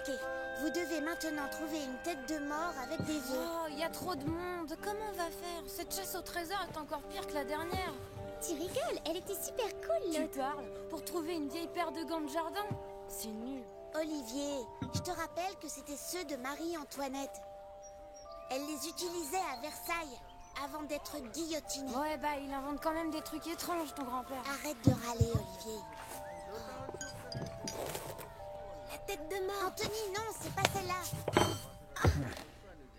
compliqué. Vous devez maintenant trouver une tête de mort avec des œufs. Oh, il y a trop de monde. Comment on va faire? Cette chasse au trésor est encore pire que la dernière. Tu rigoles, elle était super cool, Tu l'autre. parles? Pour trouver une vieille paire de gants de jardin? C'est nul. Olivier, je te rappelle que c'était ceux de Marie-Antoinette. Elle les utilisait à Versailles avant d'être guillotinée. Ouais, bah il invente quand même des trucs étranges, ton grand-père. Arrête de râler, Olivier. La tête de mort. Anthony, non, c'est pas celle-là.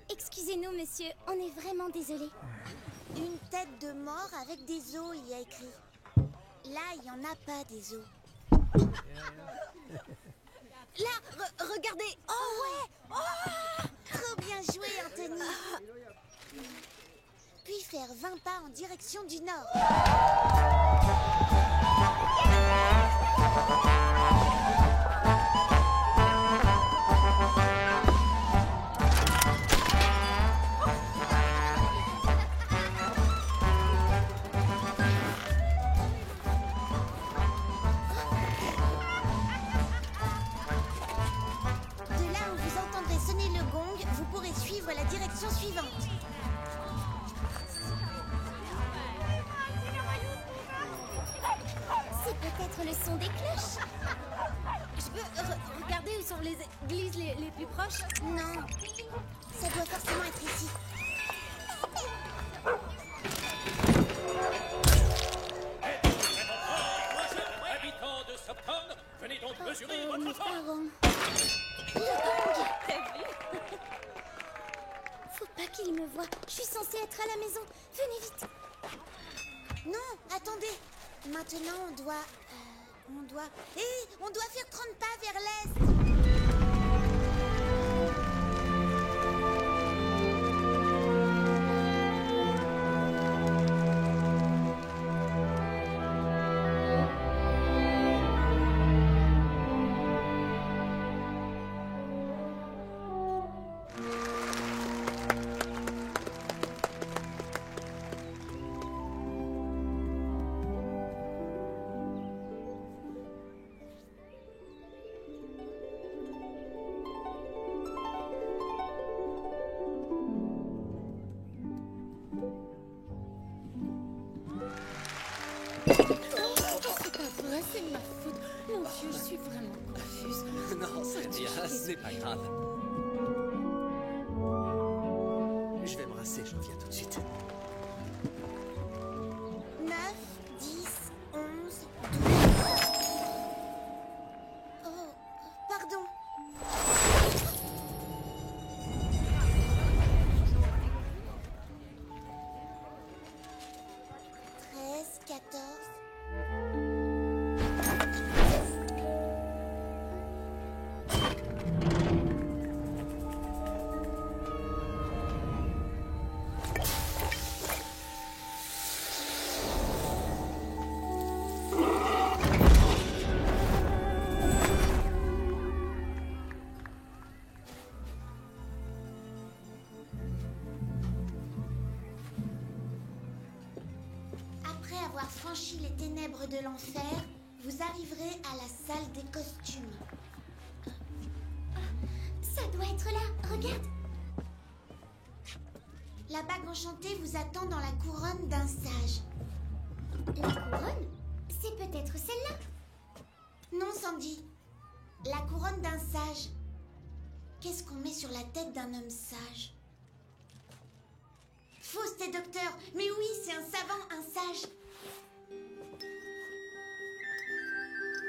Excusez-nous, monsieur, on est vraiment désolé. Une tête de mort avec des os, il y a écrit. Là, il n'y en a pas des os. Là, regardez. Oh ouais. Oh, trop bien joué, Anthony. Puis faire 20 pas en direction du nord. De là où vous entendrez sonner le gong, vous pourrez suivre la direction suivante. C'est peut-être le son des cloches. Je peux regarder où sont les églises les plus proches? Non, ça doit forcément être ici. Habitants de Sopton, venez donc mesurer votre force. Pardon. Faut pas qu'il me voie. Je suis censée être à la maison. Venez vite. Non, attendez. Maintenant, on doit faire 30 pas vers l'est. C'est de ma faute. Mon Dieu, je suis vraiment confuse. Non, c'est rien, c'est pas grave. Je vais me rasser, je reviens tout de suite. 9, 10, 11, 12. Oh, pardon. Treize, 14. Après avoir franchi les ténèbres de l'enfer, vous arriverez à la salle des costumes. Ça doit être là. Regarde. La bague enchantée vous attend dans la couronne d'un sage. La couronne? C'est peut-être celle-là. Non, Sandy. La couronne d'un sage. Qu'est-ce qu'on met sur la tête d'un homme sage? Faust et docteur. Mais oui, c'est un savant, un sage.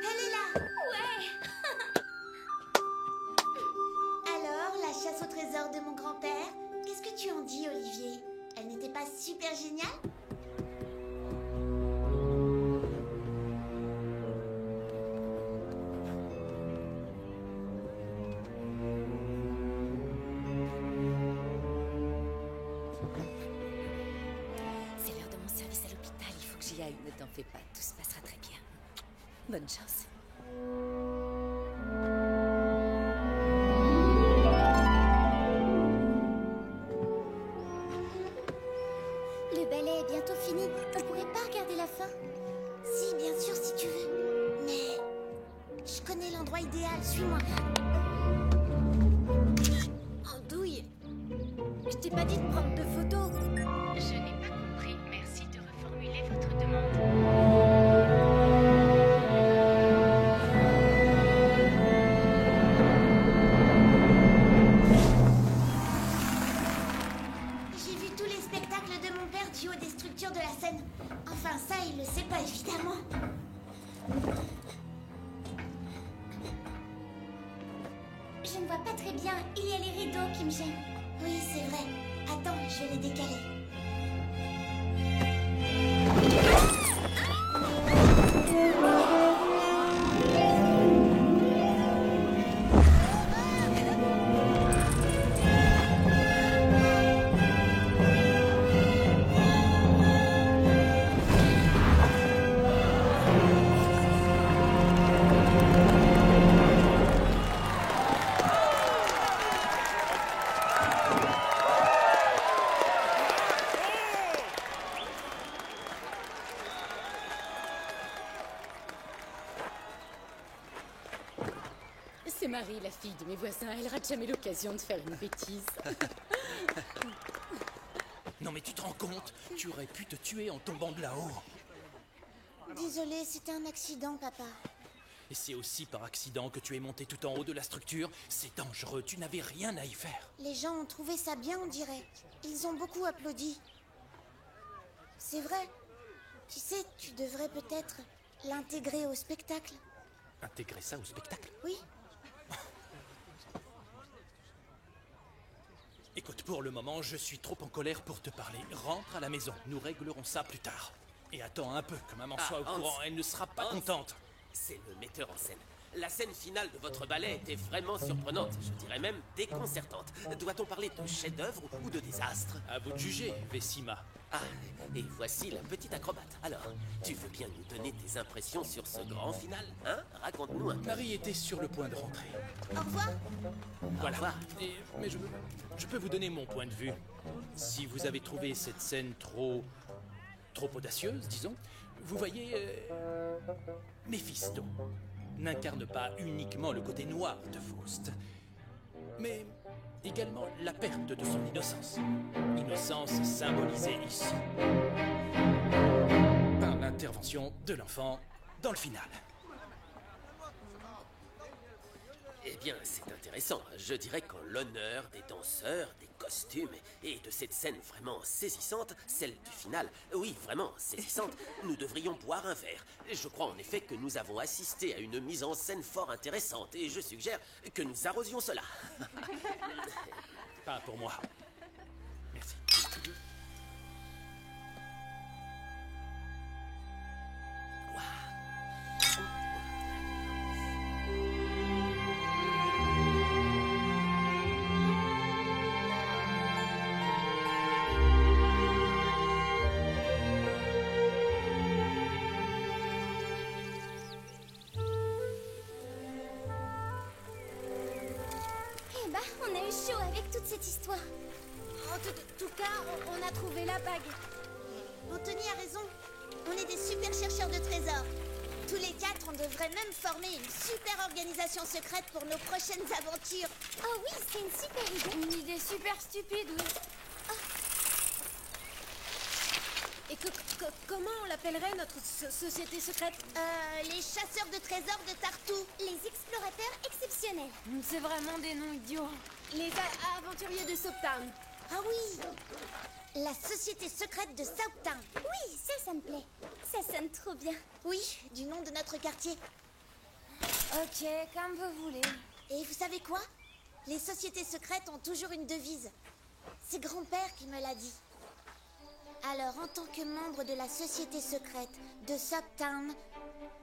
Elle est là. Ouais. Alors, la chasse au trésor de mon grand-père, qu'est-ce que tu en dis, Olivier? Elle n'était pas super géniale? C'est l'heure de mon service à l'hôpital, il faut que j'y aille. Ne t'en fais pas, tout se passera très bien. Bonne chance. Le ballet est bientôt fini. On pourrait pas regarder la fin? Si, bien sûr, si tu veux. Mais je connais l'endroit idéal, suis-moi. Je ne vois pas très bien. Il y a les rideaux qui me gênent. Oui, c'est vrai. Attends, je vais les décaler. C'est Marie, la fille de mes voisins. Elle rate jamais l'occasion de faire une bêtise. Non mais tu te rends compte? Tu aurais pu te tuer en tombant de là-haut. Désolée, c'était un accident, papa. Et c'est aussi par accident que tu es monté tout en haut de la structure. C'est dangereux, tu n'avais rien à y faire. Les gens ont trouvé ça bien, on dirait. Ils ont beaucoup applaudi. C'est vrai. Tu sais, tu devrais peut-être l'intégrer au spectacle. Intégrer ça au spectacle? Oui. Écoute, pour le moment, je suis trop en colère pour te parler. Rentre à la maison, nous réglerons ça plus tard. Et attends un peu que maman soit au Hans. courant, elle ne sera pas Hans. contente. C'est le metteur en scène. La scène finale de votre ballet était vraiment surprenante, je dirais même déconcertante. Doit-on parler de chef-d'œuvre ou de désastre? À vous de juger, Vessima. Ah, et voici la petite acrobate. Alors, tu veux bien nous donner tes impressions sur ce grand final, hein? Raconte-nous un peu. Marie était sur le point de rentrer. Au revoir. Voilà. revoir. Mais je peux vous donner mon point de vue. Si vous avez trouvé cette scène trop audacieuse, disons, vous voyez, Méphisto n'incarne pas uniquement le côté noir de Faust, mais également la perte de son innocence. Innocence symbolisée ici par l'intervention de l'enfant dans le final. Eh bien, c'est intéressant. Je dirais qu'en l'honneur des danseurs, des costumes et de cette scène vraiment saisissante, celle du final, oui, vraiment saisissante, nous devrions boire un verre. Je crois en effet que nous avons assisté à une mise en scène fort intéressante et je suggère que nous arrosions cela. Pas pour moi. Merci. Eh bah, on a eu chaud avec toute cette histoire. En tout cas, on a trouvé la bague. Anthony a raison. On est des super chercheurs de trésors. Tous les quatre, on devrait même former une super organisation secrète pour nos prochaines aventures. Oh oui, c'est une super idée. Une idée super stupide, oui. Et comment on l'appellerait, notre société secrète? Les chasseurs de trésors de Tartou. Les explorateurs exceptionnels. C'est vraiment des noms idiots. Les aventuriers de Soaptown. Ah oui, la société secrète de Soaptown. Oui, ça me plaît. Ça sonne trop bien. Oui, du nom de notre quartier. Ok, comme vous voulez. Et vous savez quoi? Les sociétés secrètes ont toujours une devise. C'est grand-père qui me l'a dit. Alors, en tant que membre de la société secrète de Soaptown,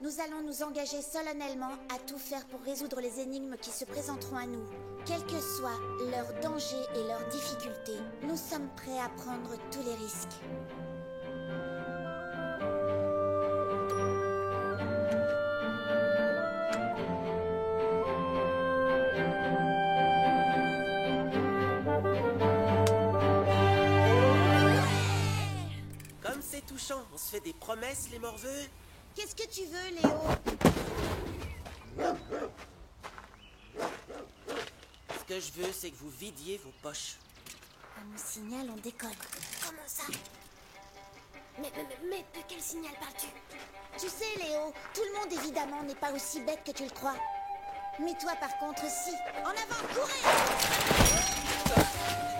nous allons nous engager solennellement à tout faire pour résoudre les énigmes qui se présenteront à nous. Quels que soient leurs dangers et leurs difficultés, nous sommes prêts à prendre tous les risques. Comme c'est touchant, on se fait des promesses, les morveux. Qu'est-ce que tu veux, Léo? Ce que je veux, c'est que vous vidiez vos poches. À mon signal, on décolle. Comment ça? Mais de quel signal parles-tu? Tu sais, Léo, tout le monde, évidemment, n'est pas aussi bête que tu le crois. Mais toi, par contre, si. En avant, courez!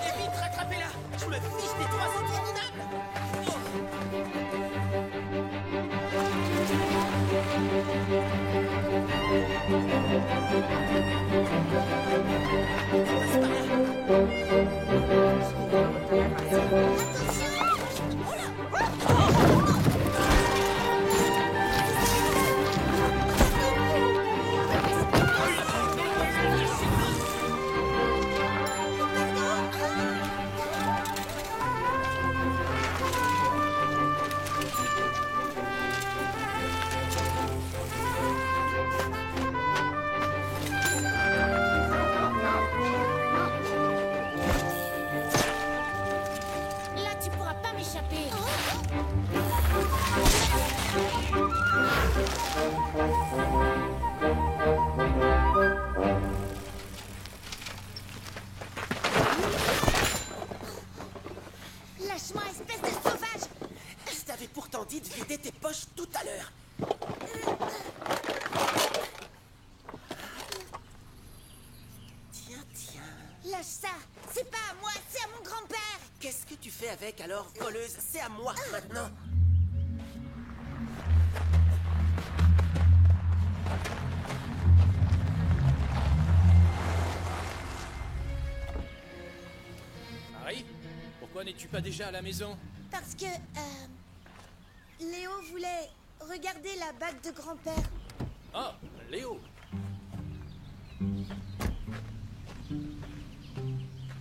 Et vite, rattrapez-la! Je me fiche des trois autres minables! Oh. avec, alors, voleuse, c'est à moi, maintenant. Marie, pourquoi n'es-tu pas déjà à la maison? Parce que, Léo voulait regarder la bague de grand-père. Oh, Léo.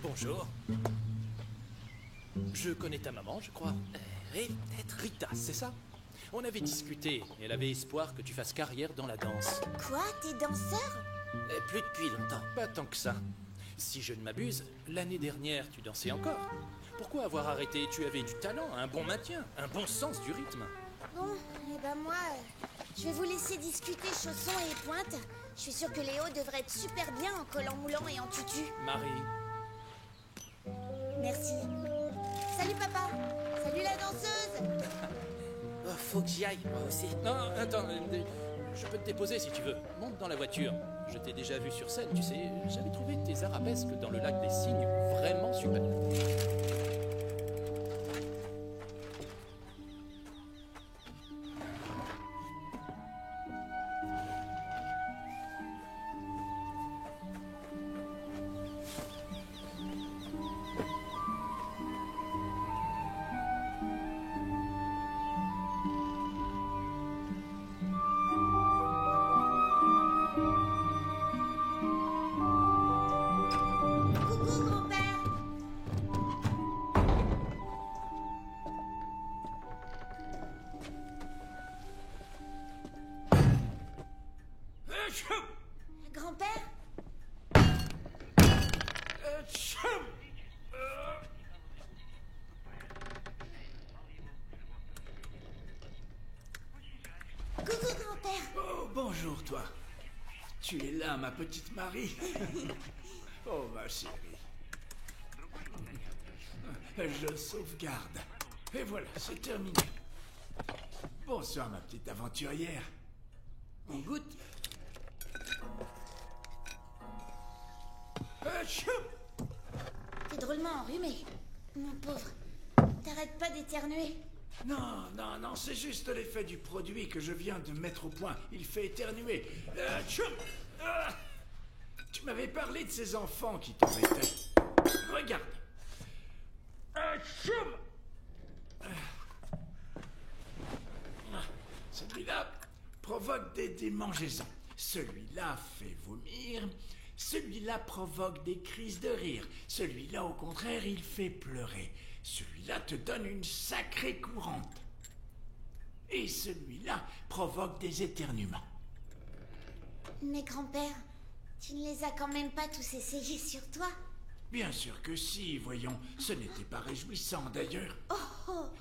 Bonjour. Je connais ta maman, je crois. Oui, peut-être. Rita, c'est ça? On avait discuté et elle avait espoir que tu fasses carrière dans la danse. Quoi? T'es danseur? Plus depuis longtemps. Pas tant que ça. Si je ne m'abuse, l'année dernière, tu dansais encore. Pourquoi avoir arrêté? Tu avais du talent, un bon maintien, un bon sens du rythme. Bon, eh ben moi, je vais vous laisser discuter chaussons et pointes. Je suis sûre que Léo devrait être super bien en collant moulant et en tutu. Marie. Merci. Salut papa. Salut la danseuse. Oh, faut que j'y aille, moi aussi. Non, attends, je peux te déposer si tu veux. Monte dans la voiture. Je t'ai déjà vu sur scène, tu sais. J'avais trouvé tes arabesques dans le lac des Cygnes vraiment super. Coucou grand-père. Grand-père? Coucou grand-père. Oh, bonjour, toi. Tu es là, ma petite Marie. Oh, ma chérie. Je sauvegarde. Et voilà, c'est terminé. Bonsoir, ma petite aventurière. On goûte? Achou! T'es drôlement enrhumé. Mon pauvre. T'arrêtes pas d'éternuer. Non, non, non, c'est juste l'effet du produit que je viens de mettre au point. Il fait éternuer. Achou! Ah! Tu m'avais parlé de ces enfants qui t'embêtaient. Regarde. Achou! Celui-là provoque des démangeaisons. Celui-là fait vomir. Celui-là provoque des crises de rire. Celui-là, au contraire, il fait pleurer. Celui-là te donne une sacrée courante. Et celui-là provoque des éternuements. Mais grand-père, tu ne les as quand même pas tous essayés sur toi? Bien sûr que si, voyons. Ce n'était pas réjouissant, d'ailleurs.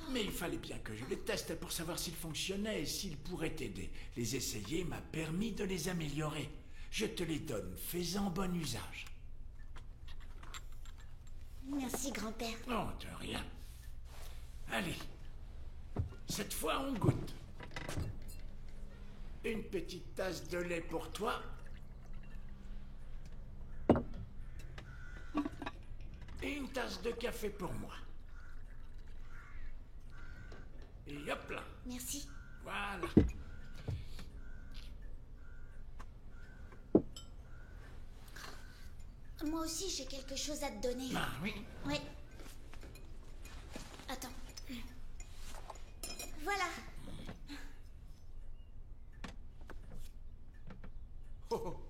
Mais il fallait bien que je les teste pour savoir s'ils fonctionnaient et s'ils pourraient t'aider. Les essayer m'a permis de les améliorer. Je te les donne, fais-en bon usage. Merci grand-père. Oh, de rien. Allez. Cette fois, on goûte. Une petite tasse de lait pour toi. Et une tasse de café pour moi. Et hop là. Merci. Voilà. Moi aussi, j'ai quelque chose à te donner. Ah oui. Oui. Attends. Voilà. Oh.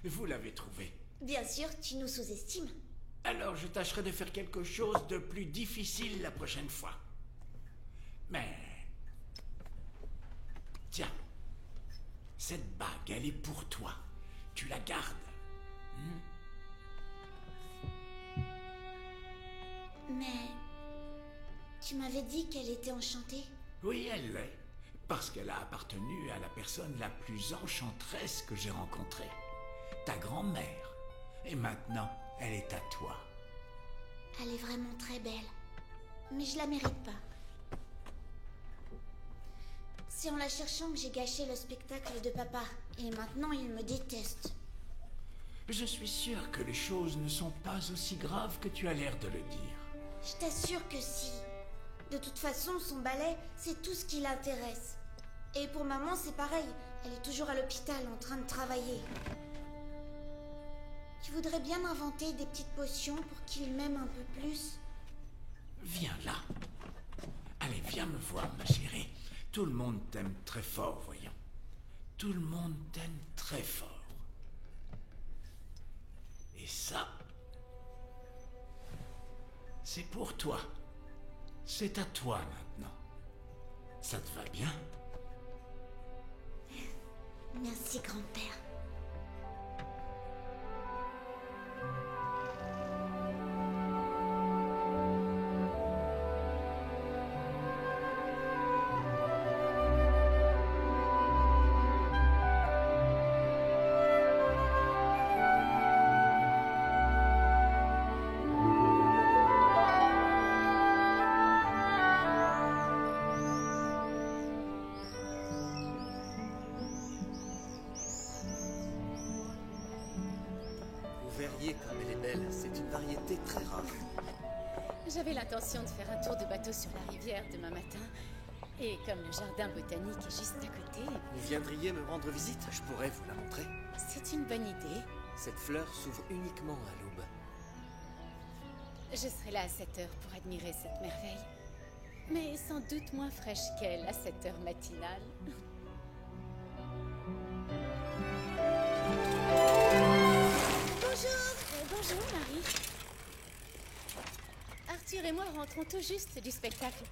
Vous l'avez trouvé. Bien sûr, tu nous sous-estimes. Alors je tâcherai de faire quelque chose de plus difficile la prochaine fois. Mais... Tiens. Cette bague, elle est pour toi. Tu la gardes. Mais... Tu m'avais dit qu'elle était enchantée. Oui, elle l'est. Parce qu'elle a appartenu à la personne la plus enchanteresse que j'ai rencontrée. Ta grand-mère. Et maintenant, elle est à toi. Elle est vraiment très belle. Mais je la mérite pas. C'est en la cherchant que j'ai gâché le spectacle de papa. Et maintenant, il me déteste. Je suis sûr que les choses ne sont pas aussi graves que tu as l'air de le dire. Je t'assure que si. De toute façon, son ballet, c'est tout ce qui l'intéresse. Et pour maman, c'est pareil. Elle est toujours à l'hôpital en train de travailler. Tu voudrais bien inventer des petites potions pour qu'il m'aime un peu plus? Viens là. Allez, viens me voir, ma chérie. Tout le monde t'aime très fort, voyons. Tout le monde t'aime très fort. Et ça, c'est pour toi. C'est à toi maintenant. Ça te va bien? Merci, grand-père. Vous verriez comme elle est belle, c'est une variété très rare. J'avais l'intention de faire un tour de bateau sur la rivière demain matin. Et comme le jardin botanique est juste à côté, Vous viendriez me rendre visite? Je pourrais vous la montrer. c'est une bonne idée. Cette fleur s'ouvre uniquement à l'aube. Je serai là à 7 heures pour admirer cette merveille. Mais sans doute moins fraîche qu'elle à cette heure matinale. Bonjour, Marie. Arthur et moi rentrons tout juste du spectacle.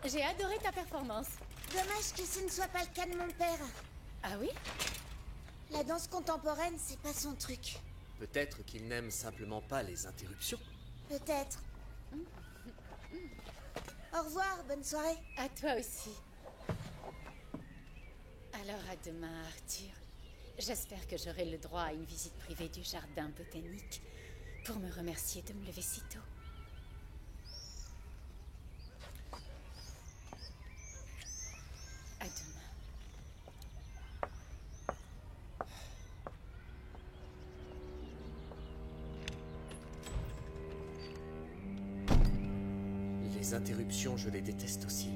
J'ai adoré ta performance. Dommage que ce ne soit pas le cas de mon père. Ah oui? La danse contemporaine, c'est pas son truc. Peut-être qu'il n'aime simplement pas les interruptions. Peut-être. Au revoir, bonne soirée. À toi aussi. Alors à demain, Arthur. J'espère que j'aurai le droit à une visite privée du jardin botanique pour me remercier de me lever si tôt. À demain. Les interruptions, je les déteste aussi.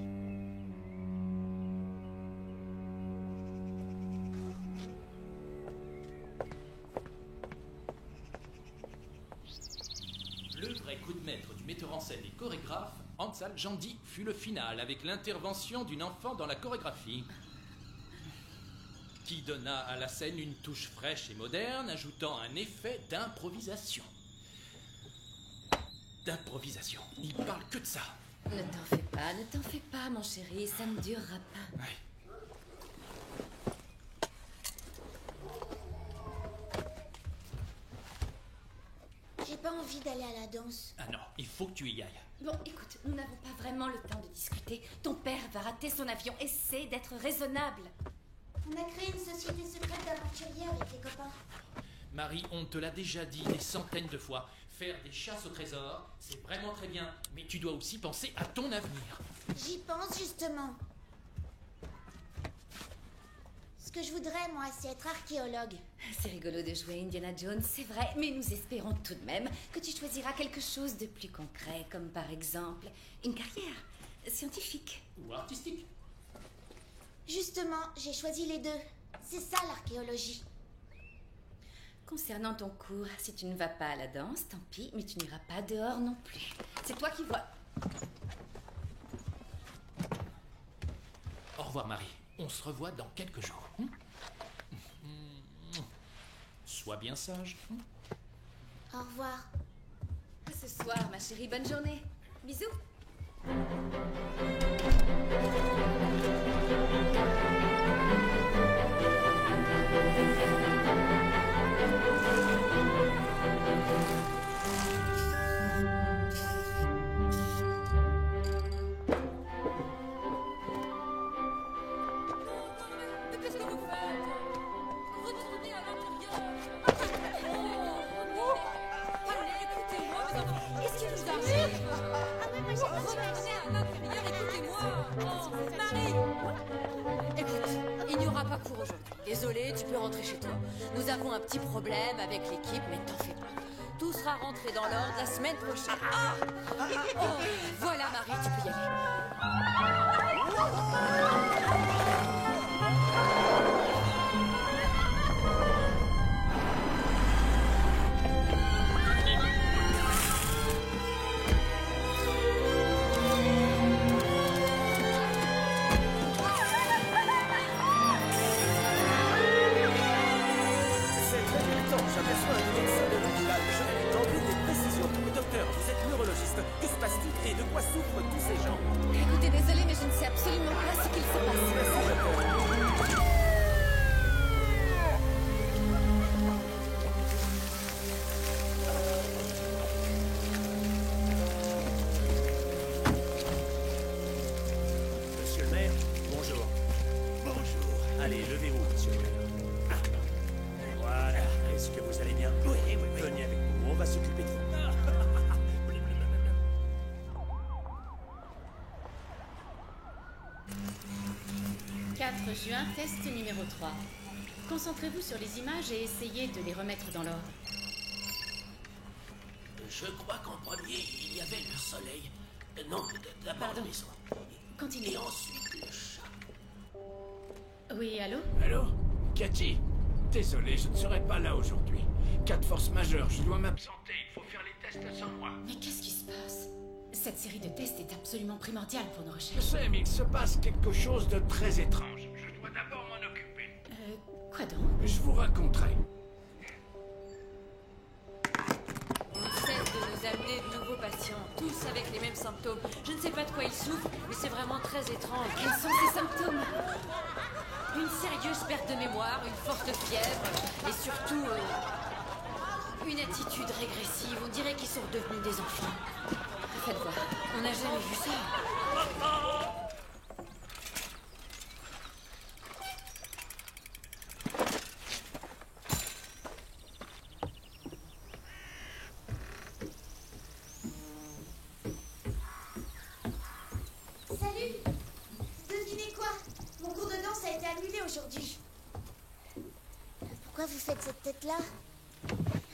Le vrai coup de maître du metteur en scène et chorégraphe, Ansal Jandi, fut le final avec l'intervention d'une enfant dans la chorégraphie, qui donna à la scène une touche fraîche et moderne, ajoutant un effet d'improvisation. D'improvisation. Il parle que de ça. Ne t'en fais pas, mon chéri, ça ne durera pas. Ouais. J'ai pas envie d'aller à la danse. Ah non, il faut que tu y ailles. Bon, écoute, nous n'avons pas vraiment le temps de discuter. Ton père va rater son avion. Essaie d'être raisonnable. On a créé une société secrète d'aventuriers avec les copains. Marie, on te l'a déjà dit des centaines de fois. Faire des chasses au trésor, c'est vraiment très bien. Mais tu dois aussi penser à ton avenir. J'y pense justement. Ce que je voudrais, moi, c'est être archéologue. C'est rigolo de jouer Indiana Jones, c'est vrai, mais nous espérons tout de même que tu choisiras quelque chose de plus concret, comme par exemple une carrière scientifique. Ou artistique. Justement, j'ai choisi les deux. C'est ça l'archéologie. Concernant ton cours, si tu ne vas pas à la danse, tant pis, mais tu n'iras pas dehors non plus. C'est toi qui vois. Au revoir, Marie. On se revoit dans quelques jours. Sois bien sage. Au revoir. À ce soir, ma chérie, bonne journée. Bisous. Désolée, tu peux rentrer chez toi. Nous avons un petit problème avec l'équipe, mais t'en fais pas. tout sera rentré dans l'ordre la semaine prochaine. Ah oh, voilà Marie, tu peux y aller. J'aperçois un médecin de l'hôpital. Je vais demander des précisions. Docteur, vous êtes neurologiste. Que se passe-t-il et de quoi souffrent tous ces gens? Écoutez, désolé, mais je ne sais absolument pas ce qu'il se passe. Monsieur le maire, bonjour. Bonjour. Allez, levez-vous, monsieur le maire. Voilà, est-ce que vous allez bien? Oui. Venez avec nous, on va s'occuper de vous. 4 juin, test numéro 3. Concentrez-vous sur les images et essayez de les remettre dans l'ordre. Je crois qu'en premier, il y avait le soleil. Non, d'abord la Pardon. maison. Continuez. Et ensuite le chat. Oui, allô? Allô? Cathy? Désolé, je ne serai pas là aujourd'hui. Cas de force majeure, je dois m'absenter. Il faut faire les tests sans moi. Mais qu'est-ce qui se passe? Cette série de tests est absolument primordiale pour nos Je recherches. sais, mais il se passe quelque chose de très étrange. Je dois d'abord m'en occuper. Quoi donc? Je vous raconterai. On cesse de nous amener de nouveaux patients, tous avec les mêmes symptômes. Je ne sais pas de quoi ils souffrent, mais c'est vraiment très étrange. Quels sont ces symptômes? Une sérieuse perte de mémoire, une forte fièvre, et surtout une attitude régressive. On dirait qu'ils sont devenus des enfants. Faites voir, on n'a jamais vu ça. Salut! Devinez quoi? Mon cours de danse a été annulé aujourd'hui. Pourquoi vous faites cette tête-là?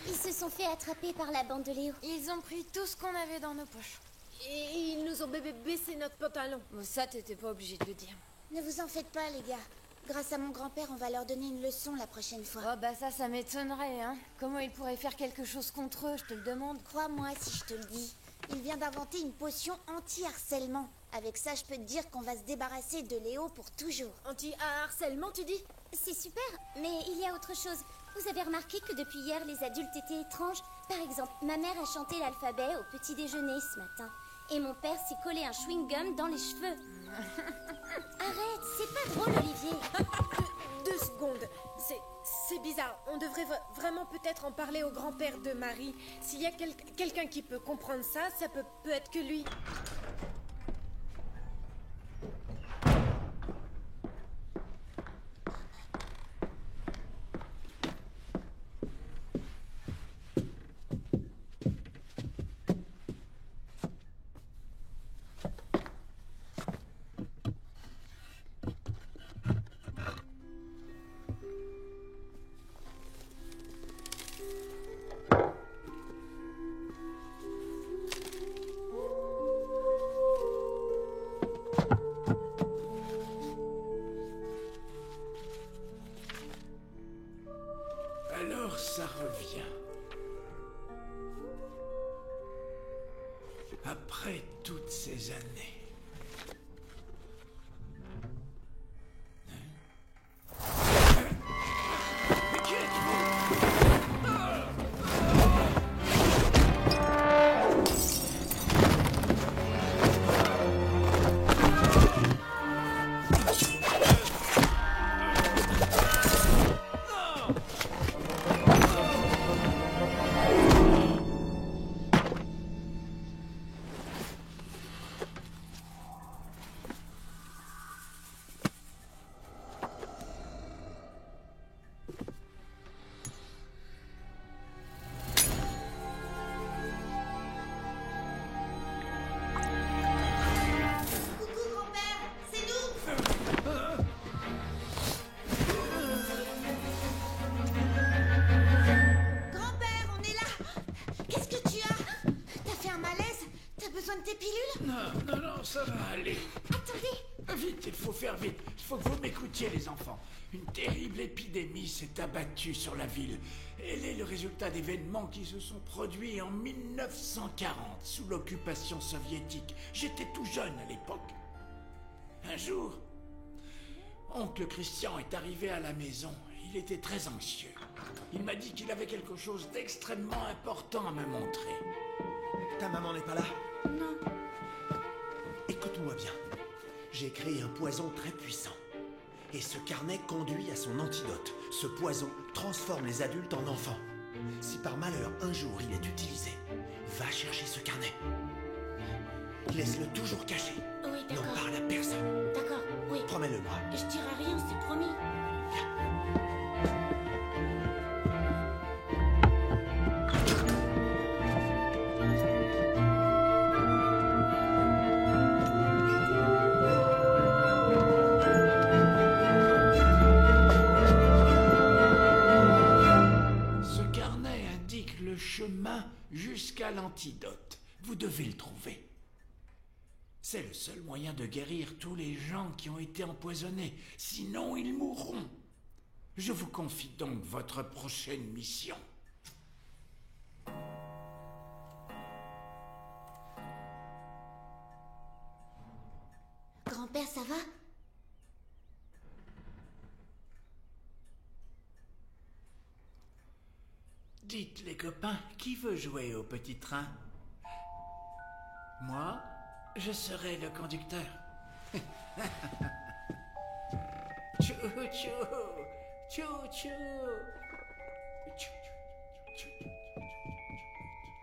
Ils se sont fait attraper par la bande de Léo. Ils ont pris tout ce qu'on avait dans nos poches. Et ils nous ont baissé notre pantalon. Bon, ça, t'étais pas obligé de le dire. Ne vous en faites pas, les gars. Grâce à mon grand-père, on va leur donner une leçon la prochaine fois. Oh, bah ça m'étonnerait, hein. Comment ils pourraient faire quelque chose contre eux, je te le demande. Crois-moi si je te le dis. Il vient d'inventer une potion anti-harcèlement. Avec ça, je peux te dire qu'on va se débarrasser de Léo pour toujours. Anti-harcèlement, tu dis? C'est super, mais il y a autre chose. Vous avez remarqué que depuis hier, les adultes étaient étranges? Par exemple, ma mère a chanté l'alphabet au petit déjeuner ce matin. Et mon père s'est collé un chewing-gum dans les cheveux. Arrête, c'est pas drôle, Olivier. 2 secondes. C'est bizarre. On devrait vraiment peut-être en parler au grand-père de Marie. S'il y a quelqu'un qui peut comprendre ça, ça peut être que lui. Alors ça revient. Après toutes ces années. Mais qui êtes-vous? Allez. Attendez. Vite, il faut faire vite. Il faut que vous m'écoutiez, les enfants. Une terrible épidémie s'est abattue sur la ville. Elle est le résultat d'événements qui se sont produits en 1940, sous l'occupation soviétique. J'étais tout jeune à l'époque. Un jour, oncle Christian est arrivé à la maison. Il était très anxieux. Il m'a dit qu'il avait quelque chose d'extrêmement important à me montrer. Ta maman n'est pas là? Non. Écoute-moi bien. J'ai créé un poison très puissant. Et ce carnet conduit à son antidote. Ce poison transforme les adultes en enfants. Si par malheur un jour il est utilisé, va chercher ce carnet. Laisse-le toujours caché. Oui, d'accord. N'en parle à personne. D'accord, oui. Promets-le-moi. Je dirai rien, c'est promis. Ce carnet indique le chemin jusqu'à l'antidote. Vous devez le trouver. C'est le seul moyen de guérir tous les gens qui ont été empoisonnés. Sinon, ils mourront. Je vous confie donc votre prochaine mission. Grand-père, ça va? Dites les copains, qui veut jouer au petit train? Moi, je serai le conducteur. Tchou tchou, tchou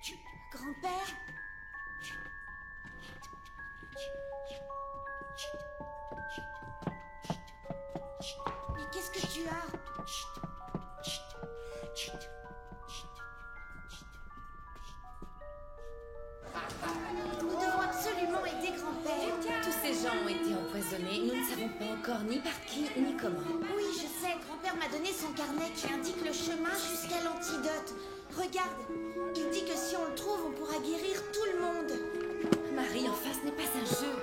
tchou. Grand-père? Mais qu'est-ce que tu as? Nous devons absolument aider grand-père. Tous ces gens ont été empoisonnés. Nous ne savons pas encore ni par qui ni comment. Oui, je sais, grand-père m'a donné son carnet qui indique le chemin jusqu'à l'antidote. Regarde, il dit que si on le trouve, on pourra guérir tout le monde. Marie, en face n'est pas un jeu.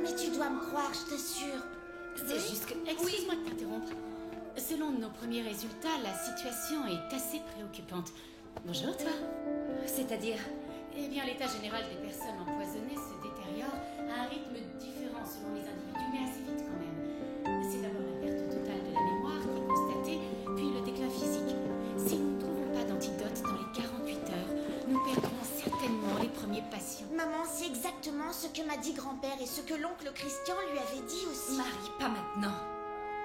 Mais tu dois me croire, je t'assure. C'est juste que... Excuse-moi de t'interrompre. Selon nos premiers résultats, la situation est assez préoccupante. Bonjour, toi. C'est-à-dire... Eh bien, l'état général des personnes empoisonnées se détériore à un rythme différent selon les individus, mais assez vite quand même. C'est d'abord la perte totale de la mémoire qui est constatée, puis le déclin physique. Si nous ne trouvons pas d'antidote dans les 48 heures, nous perdrons certainement les premiers patients. Maman, c'est exactement ce que m'a dit grand-père et ce que l'oncle Christian lui avait dit aussi. Marie, pas maintenant.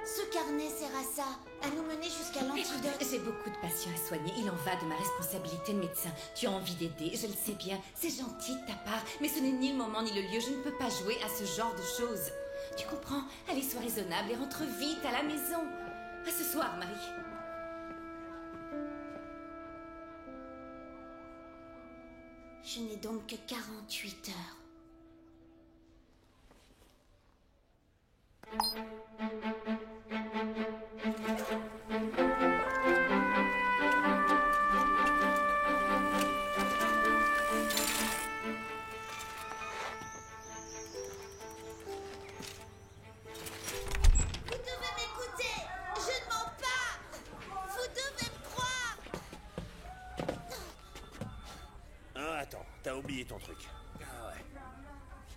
Ce carnet sert à ça, à nous mener jusqu'à l'antidote. Écoute, j'ai beaucoup de patients à soigner. Il en va de ma responsabilité de médecin. Tu as envie d'aider, je le sais bien. C'est gentil de ta part, mais ce n'est ni le moment ni le lieu. Je ne peux pas jouer à ce genre de choses. Tu comprends? Allez, sois raisonnable et rentre vite à la maison. À ce soir, Marie. Je n'ai donc que 48 heures. T'as oublié ton truc. Ah ouais.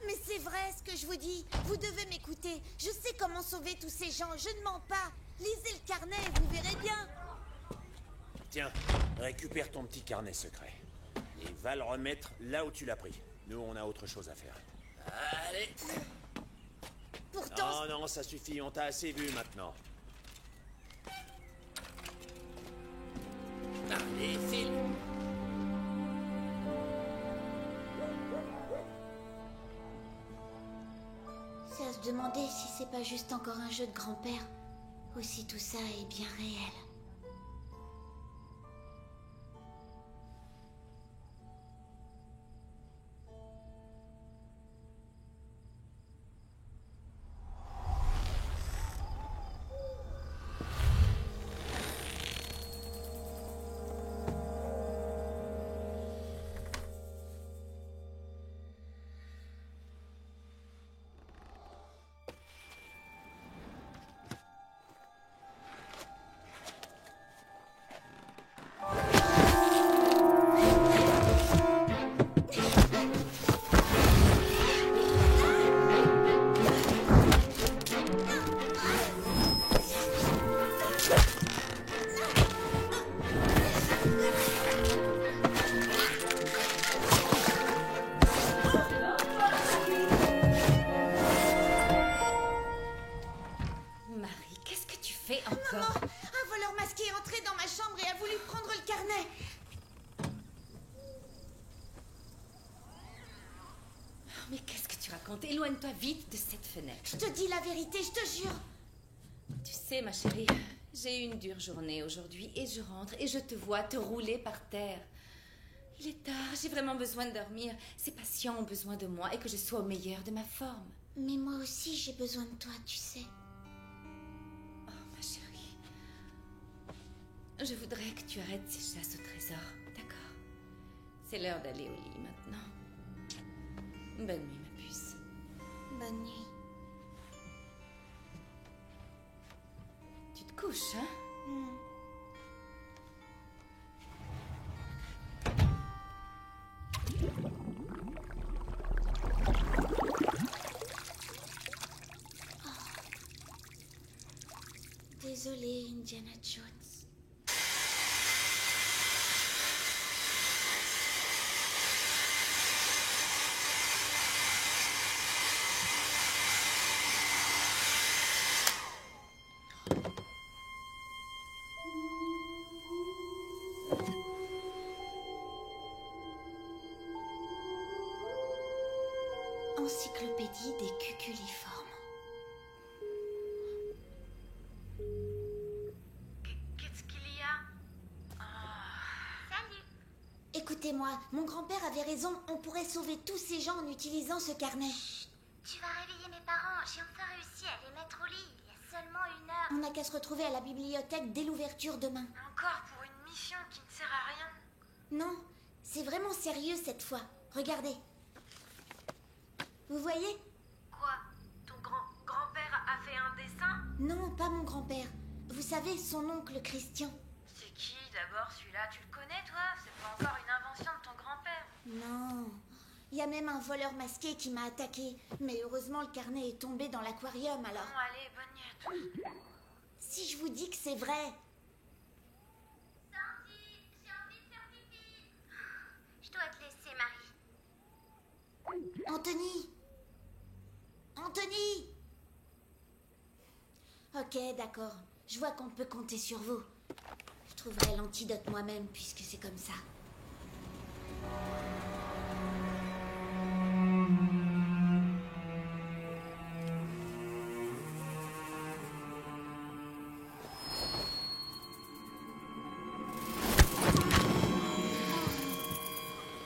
Mais c'est vrai ce que je vous dis. Vous devez m'écouter. Je sais comment sauver tous ces gens. Je ne mens pas. Lisez le carnet et vous verrez bien. Tiens, récupère ton petit carnet secret. Et va le remettre là où tu l'as pris. Nous, on a autre chose à faire. Allez. Pourtant... Non, non, ça suffit. On t'a assez vu maintenant. Allez, file. C'est à se demander si c'est pas juste encore un jeu de grand-père, ou si tout ça est bien réel. Marie, qu'est-ce que tu fais Maman, encore? un voleur masqué est entré dans ma chambre et a voulu prendre le carnet. Mais qu'est-ce que tu racontes? Éloigne-toi vite de cette fenêtre. Je te dis la vérité, je te jure. Tu sais, ma chérie, j'ai eu une dure journée aujourd'hui et je rentre et je te vois te rouler par terre. Il est tard, j'ai vraiment besoin de dormir. Ces patients ont besoin de moi et que je sois au meilleur de ma forme. Mais moi aussi, j'ai besoin de toi, tu sais. Oh, ma chérie. Je voudrais que tu arrêtes ces chasses au trésor, d'accord? C'est l'heure d'aller au lit maintenant. Bonne nuit, ma puce. Bonne nuit. Tu te couches, hein? Désolée, Indiana Jones. Encyclopédie des cuculiformes. Qu'est-ce qu'il y a? Salut. Écoutez-moi, mon grand-père avait raison, on pourrait sauver tous ces gens en utilisant ce carnet. Tu vas réveiller mes parents. J'ai enfin réussi à les mettre au lit. Il y a seulement 1 heure. On n'a qu'à se retrouver à la bibliothèque dès l'ouverture demain. Encore pour une mission qui ne sert à rien. Non, c'est vraiment sérieux cette fois. Regardez. Vous voyez? Quoi? Ton grand-père a fait un dessin? Non, pas mon grand-père. Vous savez, son oncle Christian. C'est qui d'abord celui-là? Tu le connais toi? C'est pas encore une invention de ton grand-père? Non. Il y a même un voleur masqué qui m'a attaqué. Mais heureusement, le carnet est tombé dans l'aquarium alors. Bon, allez, bonne nuit à tous. Si je vous dis que c'est vrai. Sandy, j'ai envie de faire pipi. Je dois te laisser, Marie. Anthony! Anthony! Ok, d'accord. Je vois qu'on peut compter sur vous. Je trouverai l'antidote moi-même puisque c'est comme ça.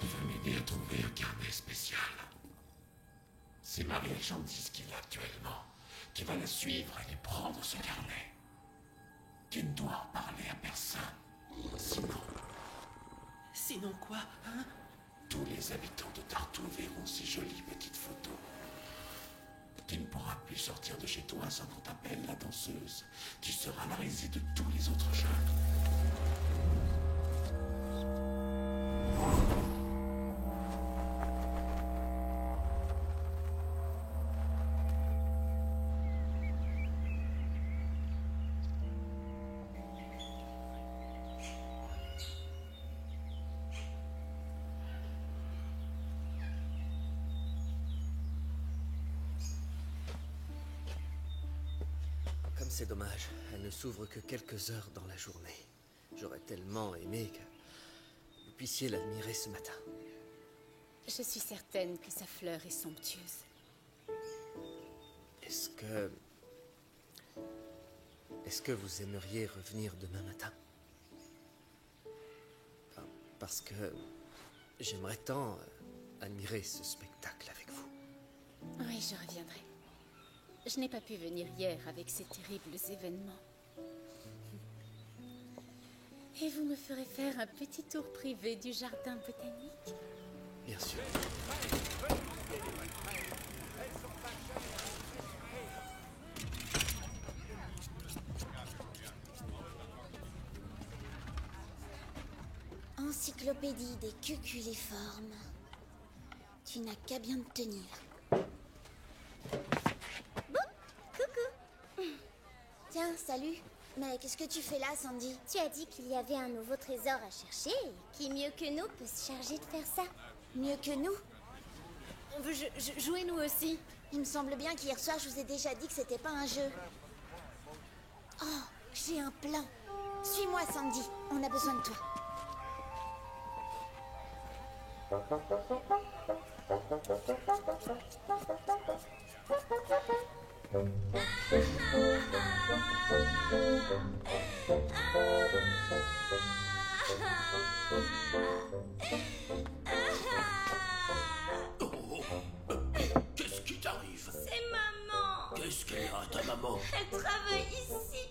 Il va m'aider à trouver un carnet spécial. C'est Marie Chandis qui l'a actuellement, qui va la suivre et lui prendre ce carnet. Tu ne dois en parler à personne. Sinon, Sinon quoi, hein? tous les habitants de Tartou verront ces jolies petites photos. Tu ne pourras plus sortir de chez toi sans qu'on t'appelle la danseuse. Tu seras la risée de tous les autres jeunes. Comme c'est dommage, elle ne s'ouvre que quelques heures dans la journée. J'aurais tellement aimé que vous puissiez l'admirer ce matin. Je suis certaine que sa fleur est somptueuse. Est-ce que vous aimeriez revenir demain matin? Parce que j'aimerais tant admirer ce spectacle avec vous. Oui, je reviendrai. Je n'ai pas pu venir hier avec ces terribles événements. Et vous me ferez faire un petit tour privé du jardin botanique? Bien sûr. Encyclopédie des cuculiformes. Tu n'as qu'à bien te tenir. Tiens, salut. Mais qu'est-ce que tu fais là, Sandy? Tu as dit qu'il y avait un nouveau trésor à chercher et qui mieux que nous peut se charger de faire ça? Mieux que nous? On veut jouer nous aussi. Il me semble bien qu'hier soir, je vous ai déjà dit que c'était pas un jeu. Oh, j'ai un plan. Suis-moi, Sandy. On a besoin de toi. Qu'est-ce qui t'arrive? C'est maman. Qu'est-ce qu'elle a, ta maman? Elle travaille ici.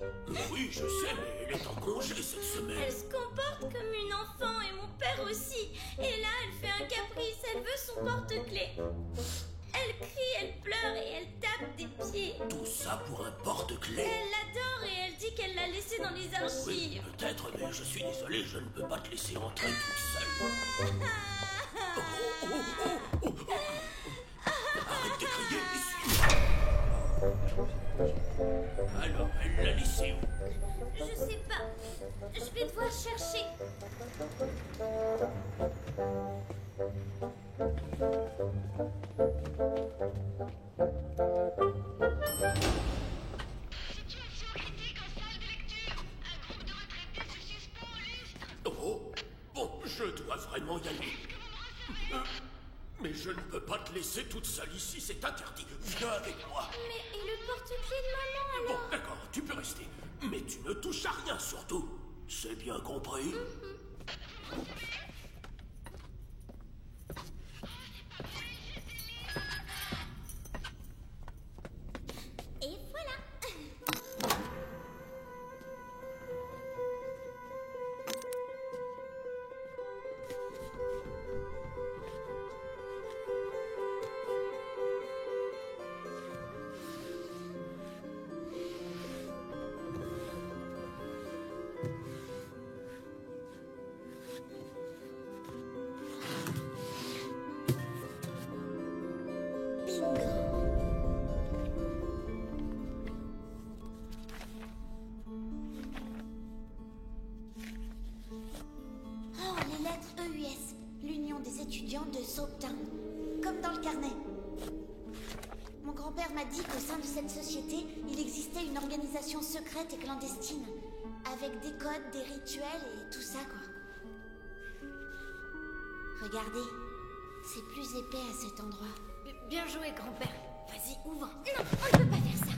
Oui, je sais, mais elle est en congé cette semaine. Elle se comporte comme une enfant et mon père aussi. Et là, elle fait un caprice. Elle veut son porte-clés. Elle crie, elle pleure et elle tape des pieds. Tout ça pour un porte-clés? Elle l'adore et elle dit qu'elle l'a laissé dans les archives. Oui, peut-être, mais je suis désolé, je ne peux pas te laisser entrer toute seule. Arrête de crier ici. Alors, elle l'a laissé où? Je sais pas. Je vais devoir chercher. Oh, bon, je dois vraiment y aller. Mais je ne peux pas te laisser toute seule ici, c'est interdit. Viens avec moi. Mais et le porte-clés de maman alors? Bon, d'accord, tu peux rester. Mais tu ne touches à rien surtout. C'est bien compris? Et voilà. Oh, les lettres EUS, l'Union des étudiants de Soaptown, comme dans le carnet. Mon grand-père m'a dit qu'au sein de cette société, il existait une organisation secrète et clandestine, avec des codes, des rituels et tout ça, quoi. Regardez, c'est plus épais à cet endroit. Bien joué, grand-père. Vas-y, ouvre. Non, on ne peut pas faire ça.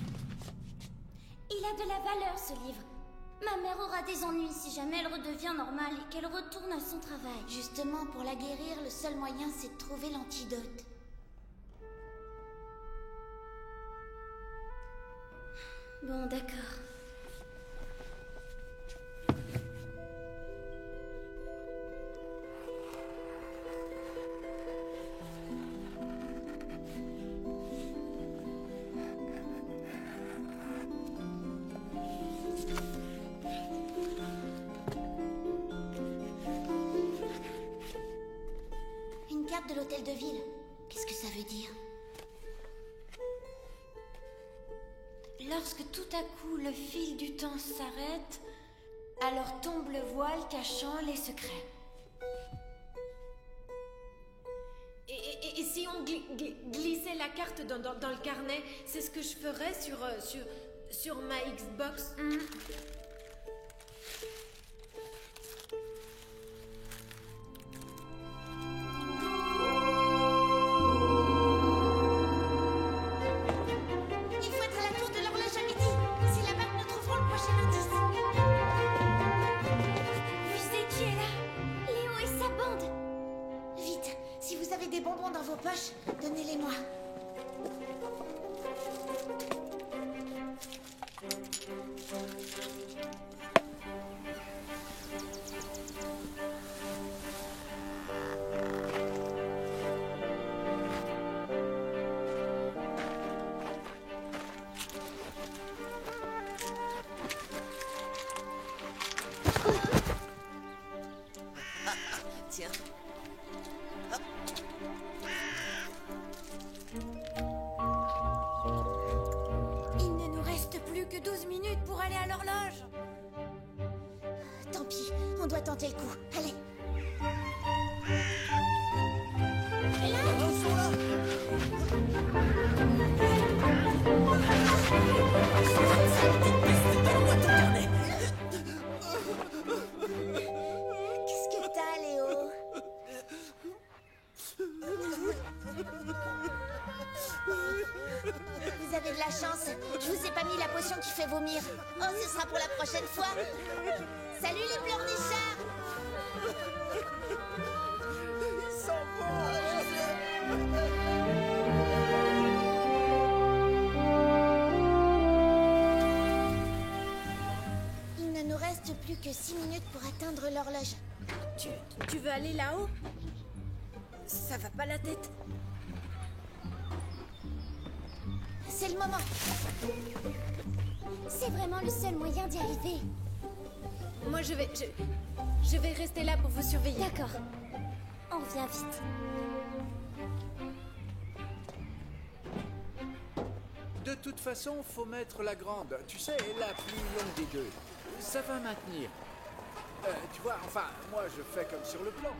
Il a de la valeur, ce livre. Ma mère aura des ennuis si jamais elle redevient normale et qu'elle retourne à son travail. Justement, pour la guérir, le seul moyen, c'est de trouver l'antidote. Bon, d'accord. Une carte de l'hôtel de ville. Qu'est-ce que ça veut dire? Lorsque tout à coup le fil du temps s'arrête, alors tombe le voile cachant les secrets. Et si on glissait la carte dans le carnet, c'est ce que je ferais sur ma Xbox. Il faut être à la tour de l'horloge à midi. C'est là-bas que nous trouverons le prochain indice. Musée qui est là. Léo et sa bande. Vite, si vous avez des bonbons dans vos poches, donnez-les-moi. Tiens. Il ne nous reste plus que 12 minutes pour aller à l'horloge. Tant pis, on doit tenter le coup. Allez. Donne-moi ton Oh, ce sera pour la prochaine fois. Salut les pleurnichards. Ils s'en vont. Il ne nous reste plus que 6 minutes pour atteindre l'horloge. Tu veux aller là-haut? Ça va pas la tête. C'est le moment. C'est vraiment le seul moyen d'y arriver. Moi, je vais rester là pour vous surveiller. D'accord. On revient vite. De toute façon, faut mettre la grande. Tu sais, la plus longue des deux. Ça va maintenir. Tu vois, enfin, moi, je fais comme sur le plan.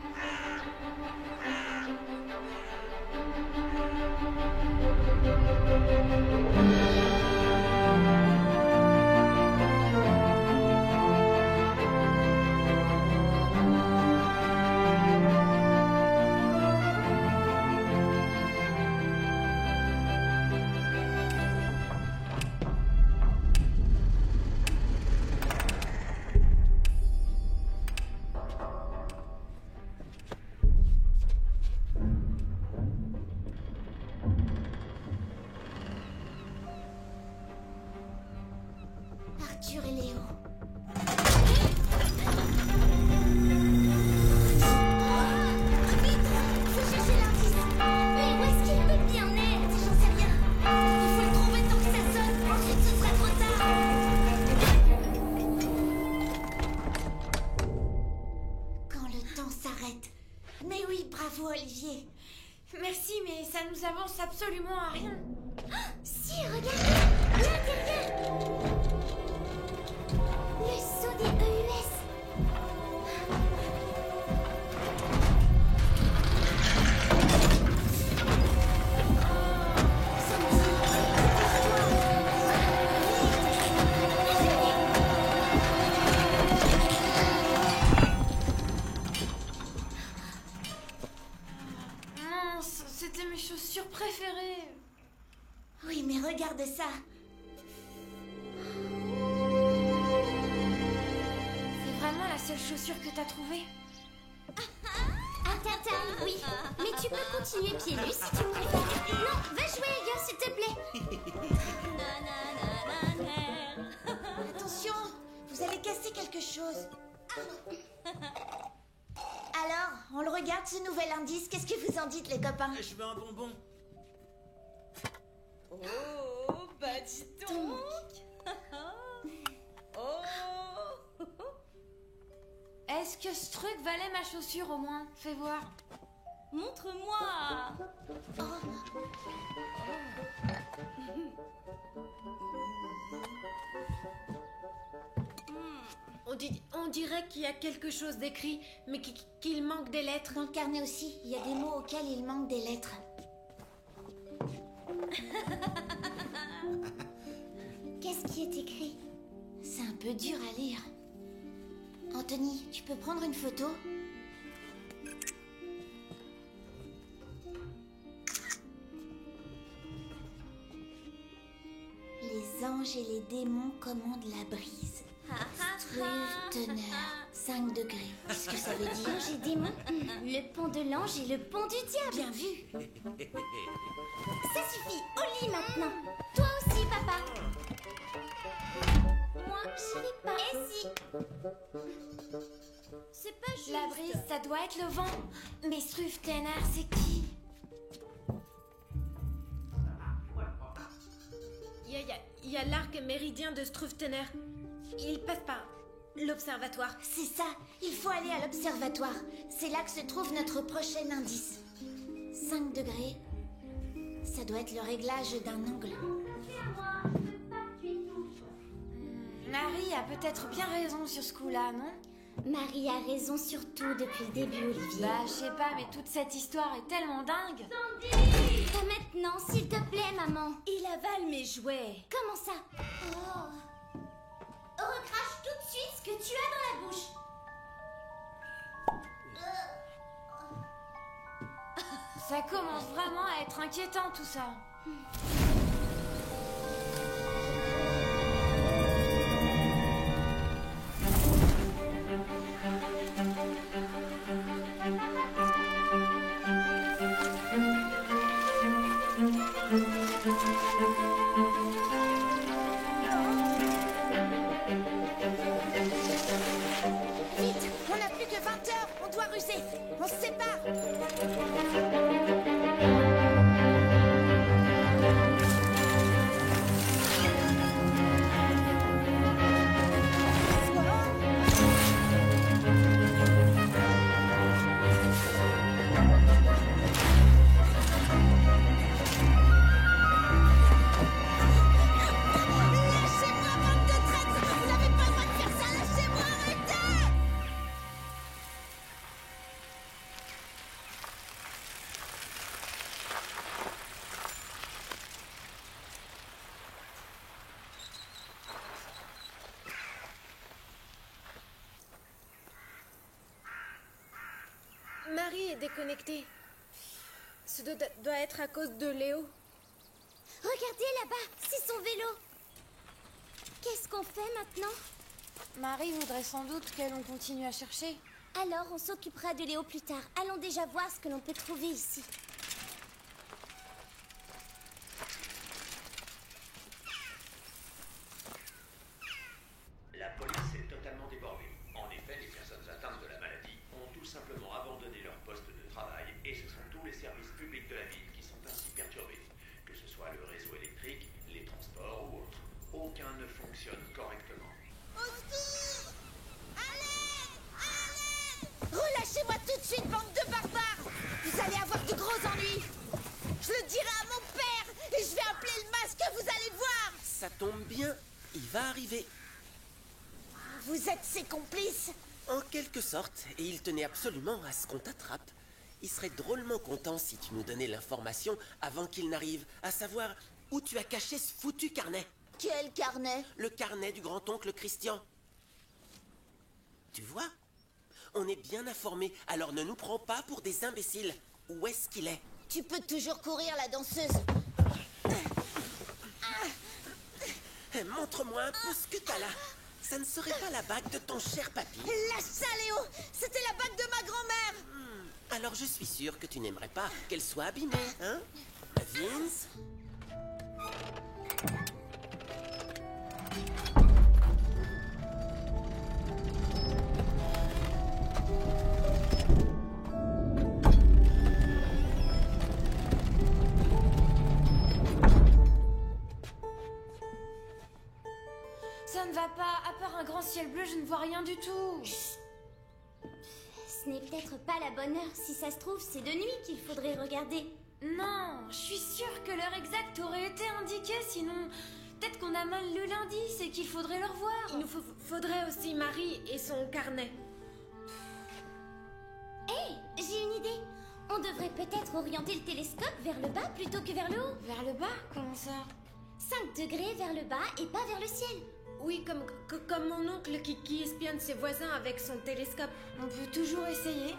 Arthur et Léo. Vite, faut chercher l'indice. Mais où est-ce qu'il peut bien être? J'en sais rien. Il faut le trouver tant que ça sonne. Ensuite, ce sera trop tard. Quand le temps s'arrête. Mais oui, bravo Olivier. Merci, mais ça nous avance absolument à rien. Si, regardez! L'intérieur! Le saut des EUS! Mince, c'était mes chaussures préférées. Oui, mais regarde ça. C'est vraiment la seule chaussure que t'as trouvée? Attends, oui. Mais tu peux continuer pieds nus si tu préfères. Non, va jouer ailleurs, s'il te plaît. Attention, vous allez casser quelque chose. Alors, on le regarde ce nouvel indice. Qu'est-ce que vous en dites, les copains? Je veux un bonbon. Oh, bah dis donc. Oh. Est-ce que ce truc valait ma chaussure au moins? Fais voir. Montre-moi. On dirait qu'il y a quelque chose d'écrit, mais qu'il manque des lettres. Dans le carnet aussi, il y a des mots auxquels il manque des lettres. Qu'est-ce qui est écrit? C'est un peu dur à lire. Anthony, tu peux prendre une photo? Les anges et les démons commandent la brise. Struve, teneur, 5 degrés. Qu'est-ce que ça veut dire? Ange et démon? Le pont de l'ange et le pont du diable. Bien vu. Ça suffit, au lit maintenant. Toi aussi, papa. Moi, j'y vais pas. Et si? C'est pas juste. La brise, ça doit être le vent. Mais Struve Ténard, c'est qui? Il y a l'arc méridien de Struve-Ténère. Il passe par l'observatoire. C'est ça, il faut aller à l'observatoire. C'est là que se trouve notre prochain indice. 5 degrés. Ça doit être le réglage d'un angle. Marie a peut-être bien raison sur ce coup-là, non? Marie a raison sur tout depuis le début, Olivier. Bah, je sais pas, mais toute cette histoire est tellement dingue. Pas maintenant, s'il te plaît, maman. Il avale mes jouets. Comment ça? Oh. Recrache tout de suite ce que tu as dans la bouche. Ça commence vraiment à être inquiétant, tout ça. est déconnecté. Ce doit être à cause de Léo. Regardez là-bas, c'est son vélo. Qu'est-ce qu'on fait maintenant? Marie voudrait sans doute que l'on continue à chercher. Alors, on s'occupera de Léo plus tard. Allons déjà voir ce que l'on peut trouver ici. La police est totalement débordée. En effet, les personnes atteintes de la maladie ont tout simplement abandonné leur poste de travail et ce sont tous les services publics de la ville qui sont ainsi perturbés. Que ce soit le réseau électrique, les transports ou autres. Aucun ne fonctionne correctement. Relâchez-moi tout de suite, bande de barbares! Vous allez avoir de gros ennuis! Je le dirai à mon père et je vais appeler le masque, vous allez voir! Ça tombe bien, il va arriver. Vous êtes ses complices? En quelque sorte, et il tenait absolument à ce qu'on t'attrape. Il serait drôlement content si tu nous donnais l'information avant qu'il n'arrive, à savoir où tu as caché ce foutu carnet. Quel carnet? Le carnet du grand-oncle Christian. Tu vois? On est bien informés, alors ne nous prends pas pour des imbéciles. Où est-ce qu'il est? Tu peux toujours courir, la danseuse. Montre-moi un peu ce que t'as là. Ça ne serait pas la bague de ton cher papy? Lâche ça, Léo! C'était la bague de ma grand-mère! Alors je suis sûr que tu n'aimerais pas qu'elle soit abîmée, hein? Vince? Ça ne va pas. À part un grand ciel bleu, je ne vois rien du tout. Ce n'est peut-être pas la bonne heure. Si ça se trouve, c'est de nuit qu'il faudrait regarder. Non, je suis sûre que l'heure exacte aurait été indiquée, sinon... Peut-être qu'on a mal lu l'indice et qu'il faudrait le revoir. Il nous faudrait aussi Marie et son carnet. Hé, j'ai une idée. On devrait peut-être orienter le télescope vers le bas plutôt que vers le haut. Vers le bas? Comment ça? 5 degrés vers le bas et pas vers le ciel. Oui, comme mon oncle qui espionne ses voisins avec son télescope. On peut toujours essayer.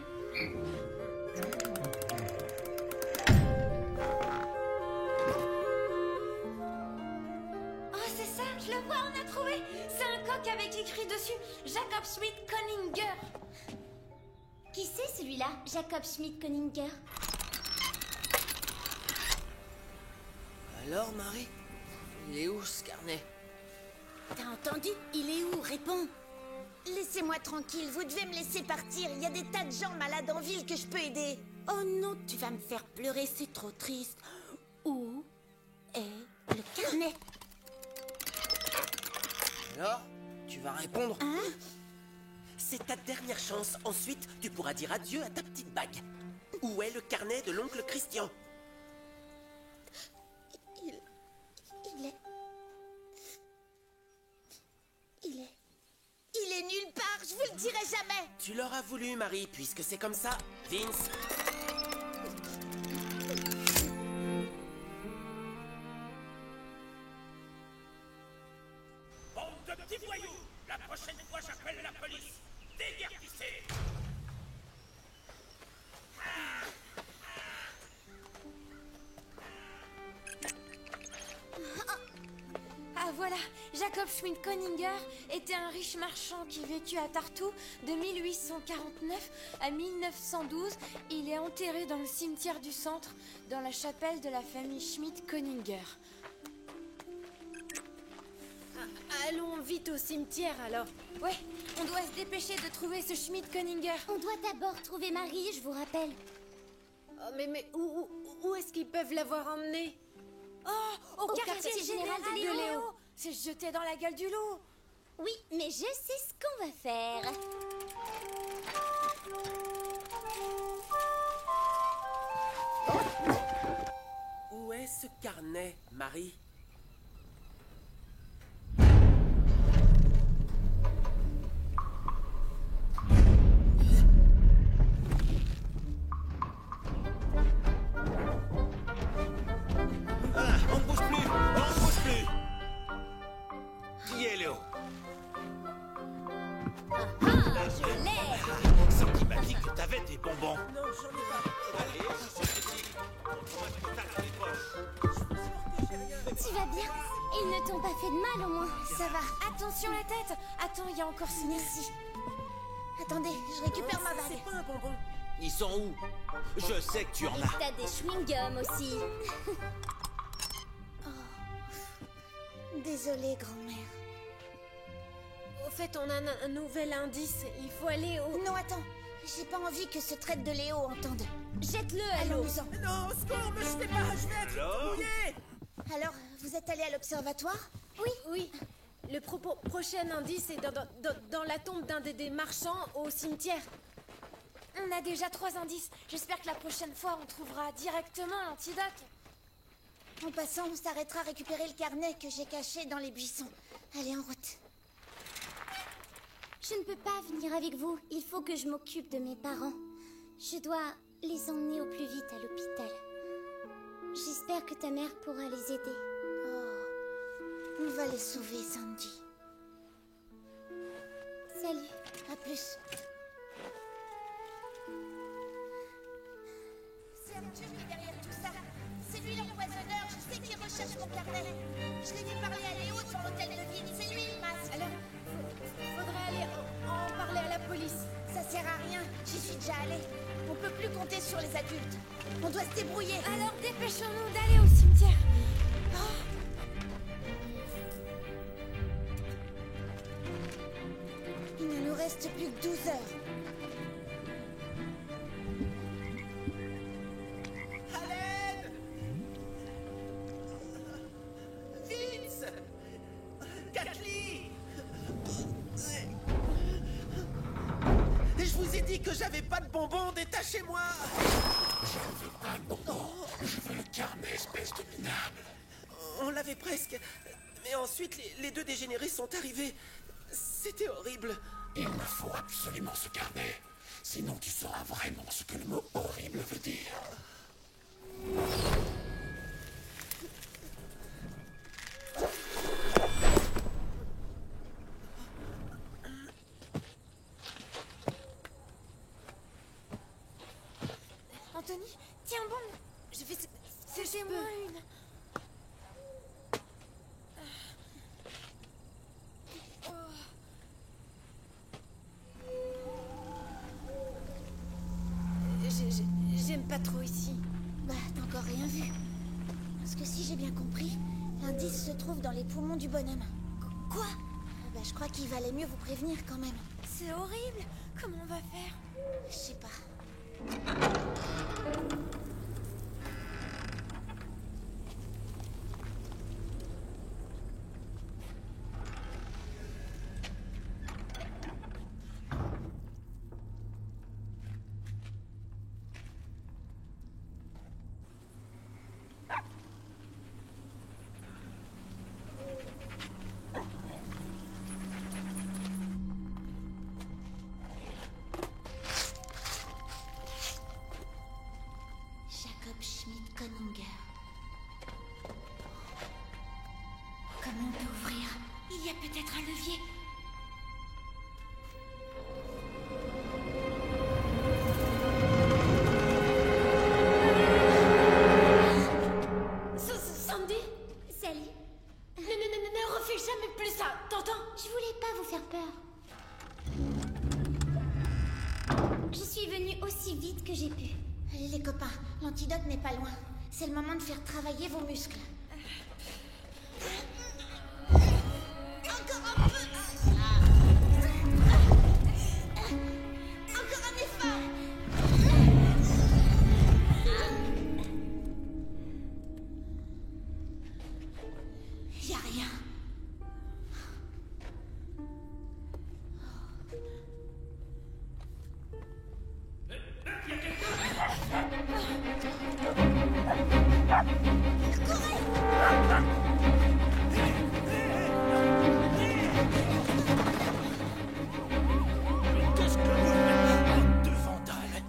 Oh, c'est ça, je le vois, on a trouvé. C'est un coq avec écrit dessus Jacob Schmidt Koninger. Qui c'est celui-là, Jacob Schmidt Koninger? Alors, Marie? Il est où, ce carnet? T'as entendu? Il est où? Réponds! Laissez-moi tranquille, vous devez me laisser partir. Il y a des tas de gens malades en ville que je peux aider. Oh non, tu vas me faire pleurer, c'est trop triste. Où est le carnet? Alors? Tu vas répondre? Hein? C'est ta dernière chance. Ensuite, tu pourras dire adieu à ta petite bague. Où est le carnet de l'oncle Christian? Il est nulle part, je vous le dirai jamais. Tu l'auras voulu, Marie, puisque c'est comme ça. Vince. Bande de petits voyous! La prochaine fois, j'appelle la police! Déguerpissez! Ah voilà, Jacob Schmidt Koninger était un riche marchand qui vécut à Tartu de 1849 à 1912. Il est enterré dans le cimetière du centre, dans la chapelle de la famille Schmidt Koninger. Allons vite au cimetière alors. Ouais, on doit se dépêcher de trouver ce Schmidt Koninger. On doit d'abord trouver Marie, je vous rappelle. Oh, mais où est-ce qu'ils peuvent l'avoir emmenée? Oh, au quartier général de Léo. C'est jeté dans la gueule du loup. Oui, mais je sais ce qu'on va faire. Où est ce carnet, Marie? Ah, on ne bouge plus! On ne bouge plus! Qui est Léo? Ah, je l'ai! Sandy m'a dit que t'avais des bonbons. bonbons. Non, j'en ai pas. Allez, Tu vas bien? Ils ne t'ont pas fait de mal au moins. Ça va. Attention la tête. Attends, il y a encore ce merci. Attendez, je récupère ma bague. C'est pas un bonbon. Ils sont où? Je sais que tu en Et as. t'as des chewing-gums aussi. Désolée, grand-mère. Au fait, on a un nouvel indice. Il faut aller au... Non, attends. J'ai pas envie que ce traite de Léo entende. Jette-le à l'eau. Allons-nous-en. Non, au secours, me jetez pas, je vais être Alors mouillé. Alors, vous êtes allé à l'observatoire? Oui. Le prochain indice est dans la tombe d'un des marchands au cimetière. On a déjà 3 indices. J'espère que la prochaine fois, on trouvera directement l'antidote. En passant, on s'arrêtera à récupérer le carnet que j'ai caché dans les buissons. Allez, en route. Je ne peux pas venir avec vous. Il faut que je m'occupe de mes parents. Je dois les emmener au plus vite à l'hôpital. J'espère que ta mère pourra les aider. On va les sauver, Sandy. Salut. À plus. C'est Arthur qui est derrière tout ça. C'est lui l'empoisonneur. Je sais qu'il recherche mon carnet. Je l'ai vu parler à Léo sur l'hôtel de ville. C'est lui le masque. Alors, faudrait aller en parler à la police. Ça sert à rien. J'y suis déjà allée. On peut plus compter sur les adultes. On doit se débrouiller. Alors dépêchons-nous d'aller au cimetière. Il ne nous reste plus que 12 heures. À l'aide! Vince! Kathleen! Je vous ai dit que j'avais pas de bonbons, détachez-moi! Je veux pas de bonbons. Je veux le carnet, espèce de minable. On l'avait presque. Mais ensuite, les deux dégénérés sont arrivés. C'était horrible. Il me faut absolument ce carnet. Sinon, tu sauras vraiment ce que le mot horrible veut dire. Anthony, tiens bon. Je vais... Fais-moi une. J'aime pas trop ici. Bah, t'as encore rien vu. Parce que si j'ai bien compris, l'indice se trouve dans les poumons du bonhomme. Quoi? Bah, je crois qu'il valait mieux vous prévenir quand même. C'est horrible. Comment on va faire? Je sais pas. Jacob Schmidt-Koninger. Comment on peut ouvrir? Il y a peut-être un levier. Sandy? Salut. Ne refais jamais plus ça, t'entends? Je voulais pas vous faire peur. Je suis venue aussi vite que j'ai pu. Allez les copains, l'antidote n'est pas loin. C'est le moment de faire travailler vos muscles. Encore un peu. Encore un effort. Y a rien. Qu'est-ce que vous faites, de vandales?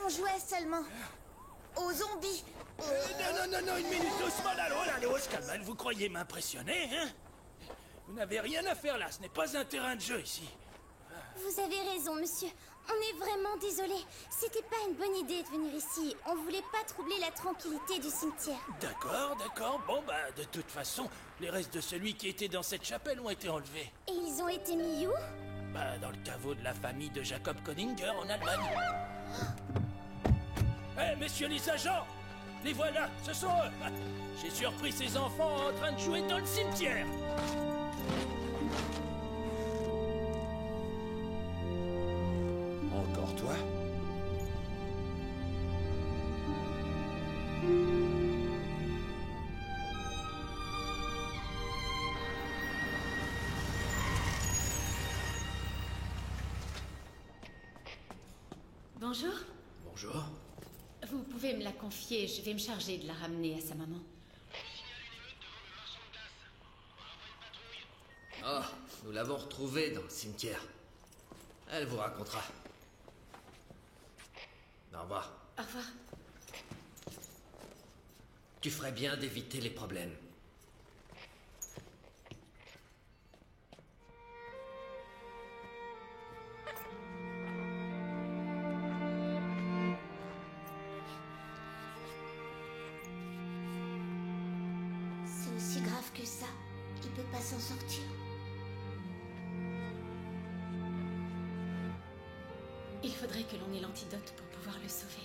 On jouait seulement aux zombies. Non, une minute, doucement, là, on se calme. Vous croyez m'impressionner, hein? Vous n'avez rien à faire là, ce n'est pas un terrain de jeu ici. Vous avez raison, monsieur. On est vraiment désolé. C'était pas une bonne idée de venir ici. On voulait pas troubler la tranquillité du cimetière. D'accord, d'accord. Bon, bah, de toute façon, les restes de celui qui était dans cette chapelle ont été enlevés. Et ils ont été mis où? Bah, dans le caveau de la famille de Jacob Koninger en Allemagne. Hé, messieurs les agents! Les voilà, ce sont eux! J'ai surpris ces enfants en train de jouer dans le cimetière! Encore toi? Bonjour. Bonjour. Vous pouvez me la confier, je vais me charger de la ramener à sa maman. Oh, nous l'avons retrouvée dans le cimetière. Elle vous racontera. Au revoir. Au revoir. Tu ferais bien d'éviter les problèmes. C'est aussi grave que ça. Il peut pas s'en sortir. Il faudrait que l'on ait l'antidote pour pouvoir le sauver.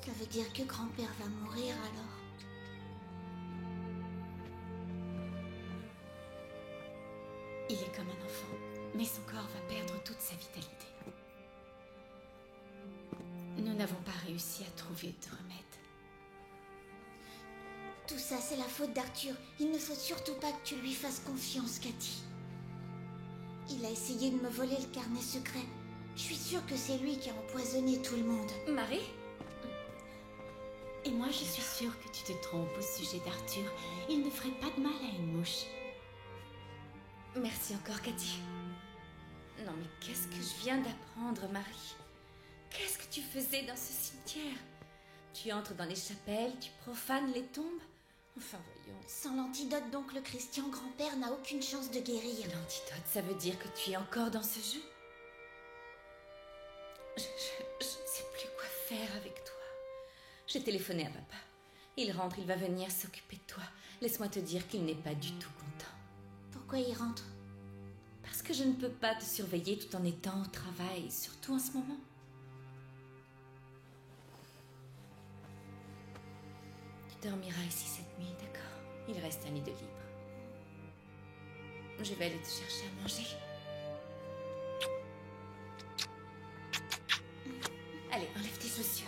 Ça veut dire que grand-père va mourir alors. Il est comme un enfant, mais son corps va perdre toute sa vitalité. Nous n'avons pas réussi à trouver de remède. Tout ça, c'est la faute d'Arthur. Il ne faut surtout pas que tu lui fasses confiance, Cathy. Il a essayé de me voler le carnet secret. Je suis sûre que c'est lui qui a empoisonné tout le monde. Marie? Et moi, je suis sûre que tu te trompes au sujet d'Arthur. Il ne ferait pas de mal à une mouche. Merci encore, Cathy. Non, mais qu'est-ce que je viens d'apprendre, Marie? Qu'est-ce que tu faisais dans ce cimetière? Tu entres dans les chapelles, tu profanes les tombes? Enfin, voyons. Sans l'antidote, donc, le Christian grand-père n'a aucune chance de guérir. L'antidote, ça veut dire que tu es encore dans ce jeu? Je ne sais plus quoi faire avec toi. J'ai téléphoné à papa. Il rentre, il va venir s'occuper de toi. Laisse-moi te dire qu'il n'est pas du tout content. Pourquoi il rentre? Parce que je ne peux pas te surveiller tout en étant au travail, surtout en ce moment. Tu dormiras ici cette nuit, d'accord? Il reste un lit de libre. Je vais aller te chercher à manger. Allez, enlève tes chaussures.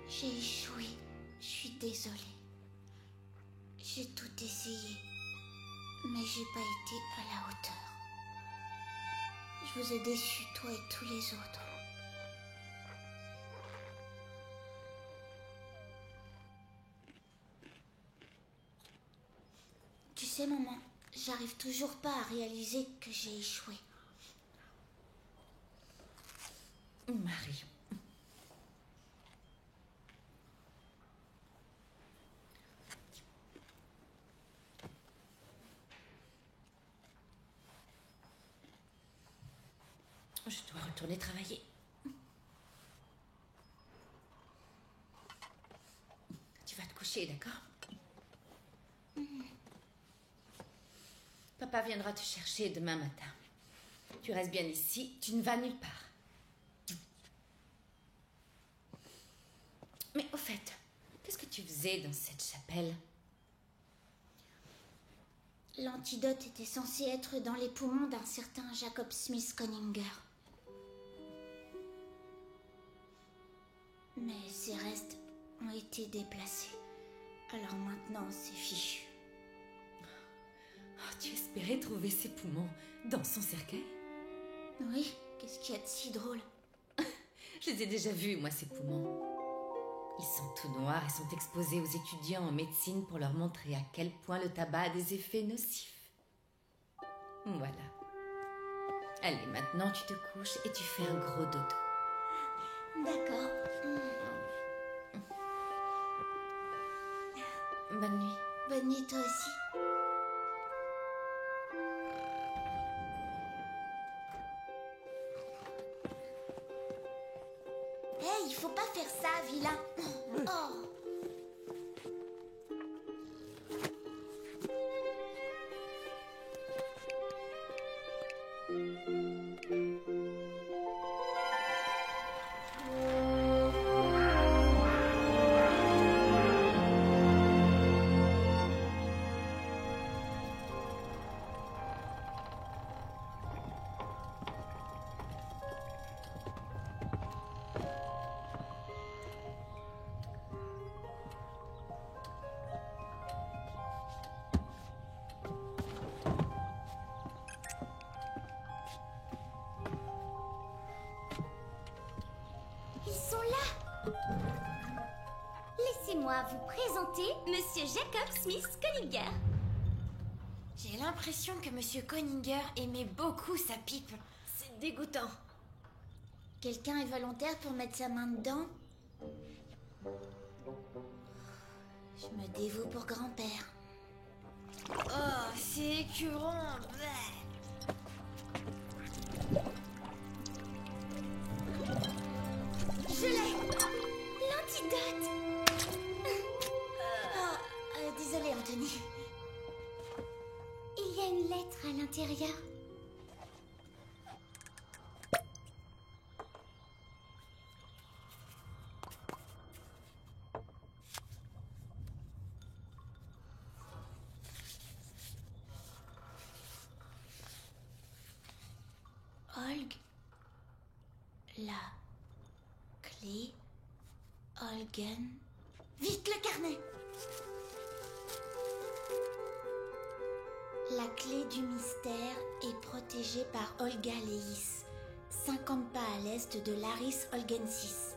J'ai échoué. Je suis désolée. J'ai tout essayé. Mais j'ai pas été à la hauteur. Je vous ai déçus, toi et tous les autres. Tu sais, maman, j'arrive toujours pas à réaliser que j'ai échoué. Marie. Je dois retourner travailler. Tu vas te coucher, d'accord? Papa viendra te chercher demain matin. Tu restes bien ici, tu ne vas nulle part. Mais au fait, qu'est-ce que tu faisais dans cette chapelle? L'antidote était censé être dans les poumons d'un certain Jacob Smith Koninger. Mais ces restes ont été déplacés. Alors maintenant, c'est fichu. Oh, tu espérais trouver ses poumons dans son cercueil? Oui, qu'est-ce qu'il y a de si drôle? Je les ai déjà vus, moi, ces poumons. Ils sont tout noirs et sont exposés aux étudiants en médecine pour leur montrer à quel point le tabac a des effets nocifs. Voilà. Allez, maintenant tu te couches et tu fais un gros dodo. D'accord. Bonne nuit. Bonne nuit, toi aussi. Hey, il faut pas faire ça, vilain. Oh. Laissez-moi vous présenter Monsieur Jacob Smith Conninger. J'ai l'impression que Monsieur Conninger aimait beaucoup sa pipe. C'est dégoûtant. Quelqu'un est volontaire pour mettre sa main dedans? Je me dévoue pour grand-père. Oh, c'est écœurant. Je l'ai! L'antidote! Désolée, Anthony. Il y a une lettre à l'intérieur. Olg. La clé. Olgen. Vite le carnet! La clé du mystère est protégée par Olga Leis, 50 pas à l'est de Laris Olgensis,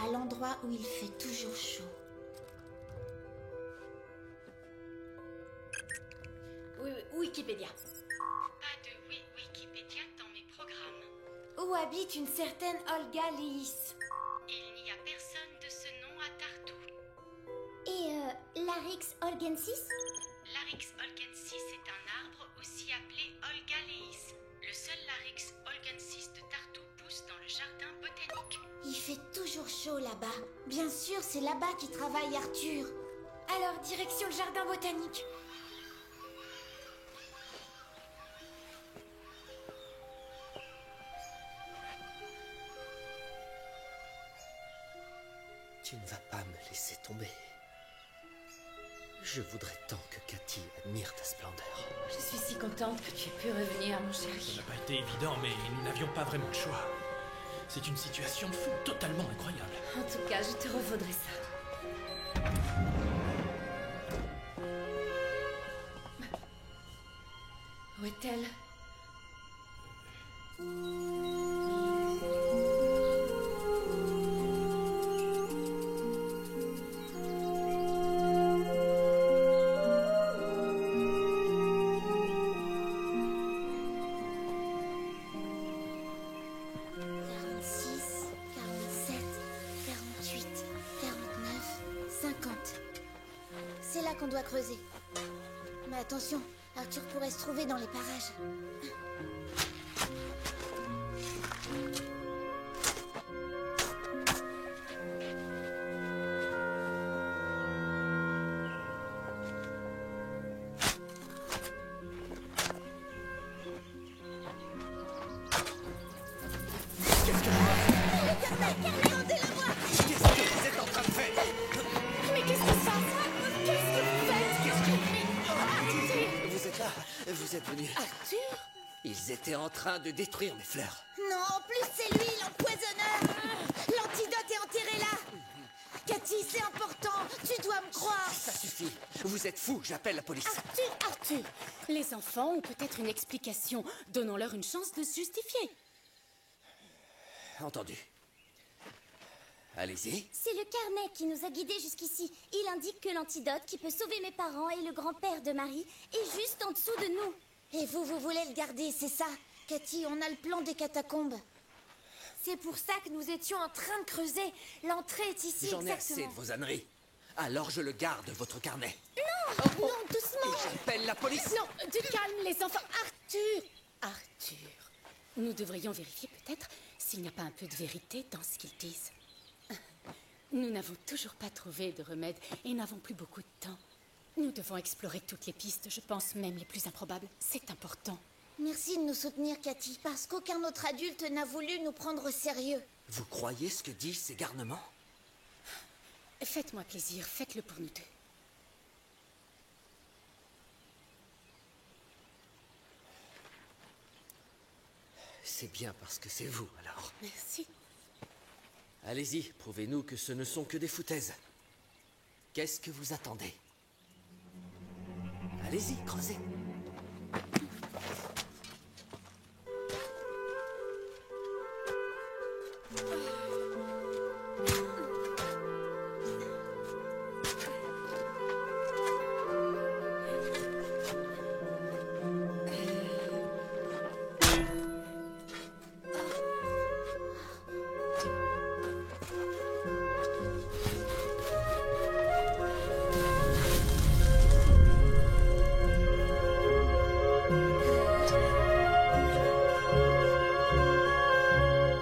à l'endroit où il fait toujours chaud. Wikipédia. Pas de Wikipédia dans mes programmes. Où habite une certaine Olga Leis? Il n'y a personne de ce nom à Tartou. Et Larix Olgensis? Larix Olgensis est un arbre aussi appelé Olga Leis. Le seul Larix Olgensis de Tartou pousse dans le jardin botanique. Il fait toujours chaud là-bas. Bien sûr, c'est là-bas qu'il travaille Arthur. Alors, direction le jardin botanique. Tu ne vas pas me laisser tomber. Je voudrais tant que Cathy admire ta splendeur. Je suis si contente que tu aies pu revenir, mon chéri. Ça n'a pas été évident, mais nous n'avions pas vraiment le choix. C'est une situation totalement incroyable. En tout cas, je te revaudrai ça. Où est-elle? C'est là qu'on doit creuser. Mais attention, Arthur pourrait se trouver dans les parages. Vous êtes venu. Arthur? Ils étaient en train de détruire mes fleurs. Non, en plus c'est lui, l'empoisonneur. L'antidote est enterré là. Cathy, c'est important. Tu dois me croire. Ça suffit. Vous êtes fou. J'appelle la police. Arthur, les enfants ont peut-être une explication. Donnons-leur une chance de se justifier. Entendu. Allez-y. C'est le carnet qui nous a guidés jusqu'ici. Il indique que l'antidote qui peut sauver mes parents et le grand-père de Marie est juste en dessous de nous. Et vous voulez le garder, c'est ça? Cathy, on a le plan des catacombes. C'est pour ça que nous étions en train de creuser. L'entrée est ici, J'en ai exactement. assez de vos âneries. Alors je le garde, votre carnet. Non, non, doucement. J'appelle la police. Non, du calme, les enfants. Arthur! Arthur, nous devrions vérifier peut-être s'il n'y a pas un peu de vérité dans ce qu'ils disent. Nous n'avons toujours pas trouvé de remède et n'avons plus beaucoup de temps. Nous devons explorer toutes les pistes, je pense même les plus improbables. C'est important. Merci de nous soutenir, Cathy, parce qu'aucun autre adulte n'a voulu nous prendre au sérieux. Vous croyez ce que disent ces garnements? Faites-moi plaisir, faites-le pour nous deux. C'est bien parce que c'est vous, alors. Merci. Allez-y, prouvez-nous que ce ne sont que des foutaises. Qu'est-ce que vous attendez? Allez-y, creusez.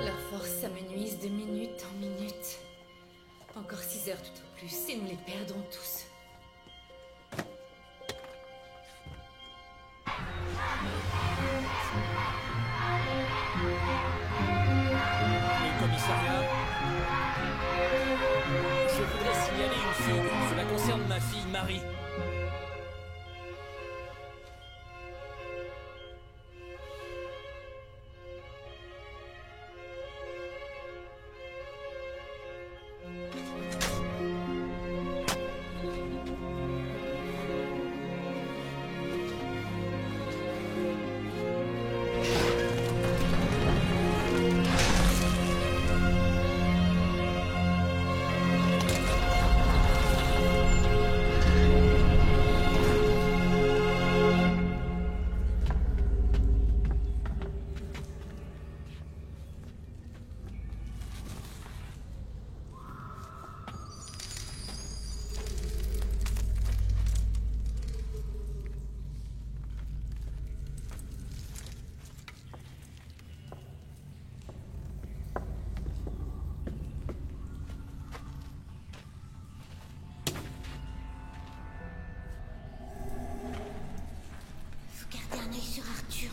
Leur force s'amenuise de minute en minute. Encore 6 heures tout au plus, et nous les perdrons tous. Le commissariat. Je voudrais signaler une fugue. Cela concerne ma fille Marie. Faut garder un œil sur Arthur.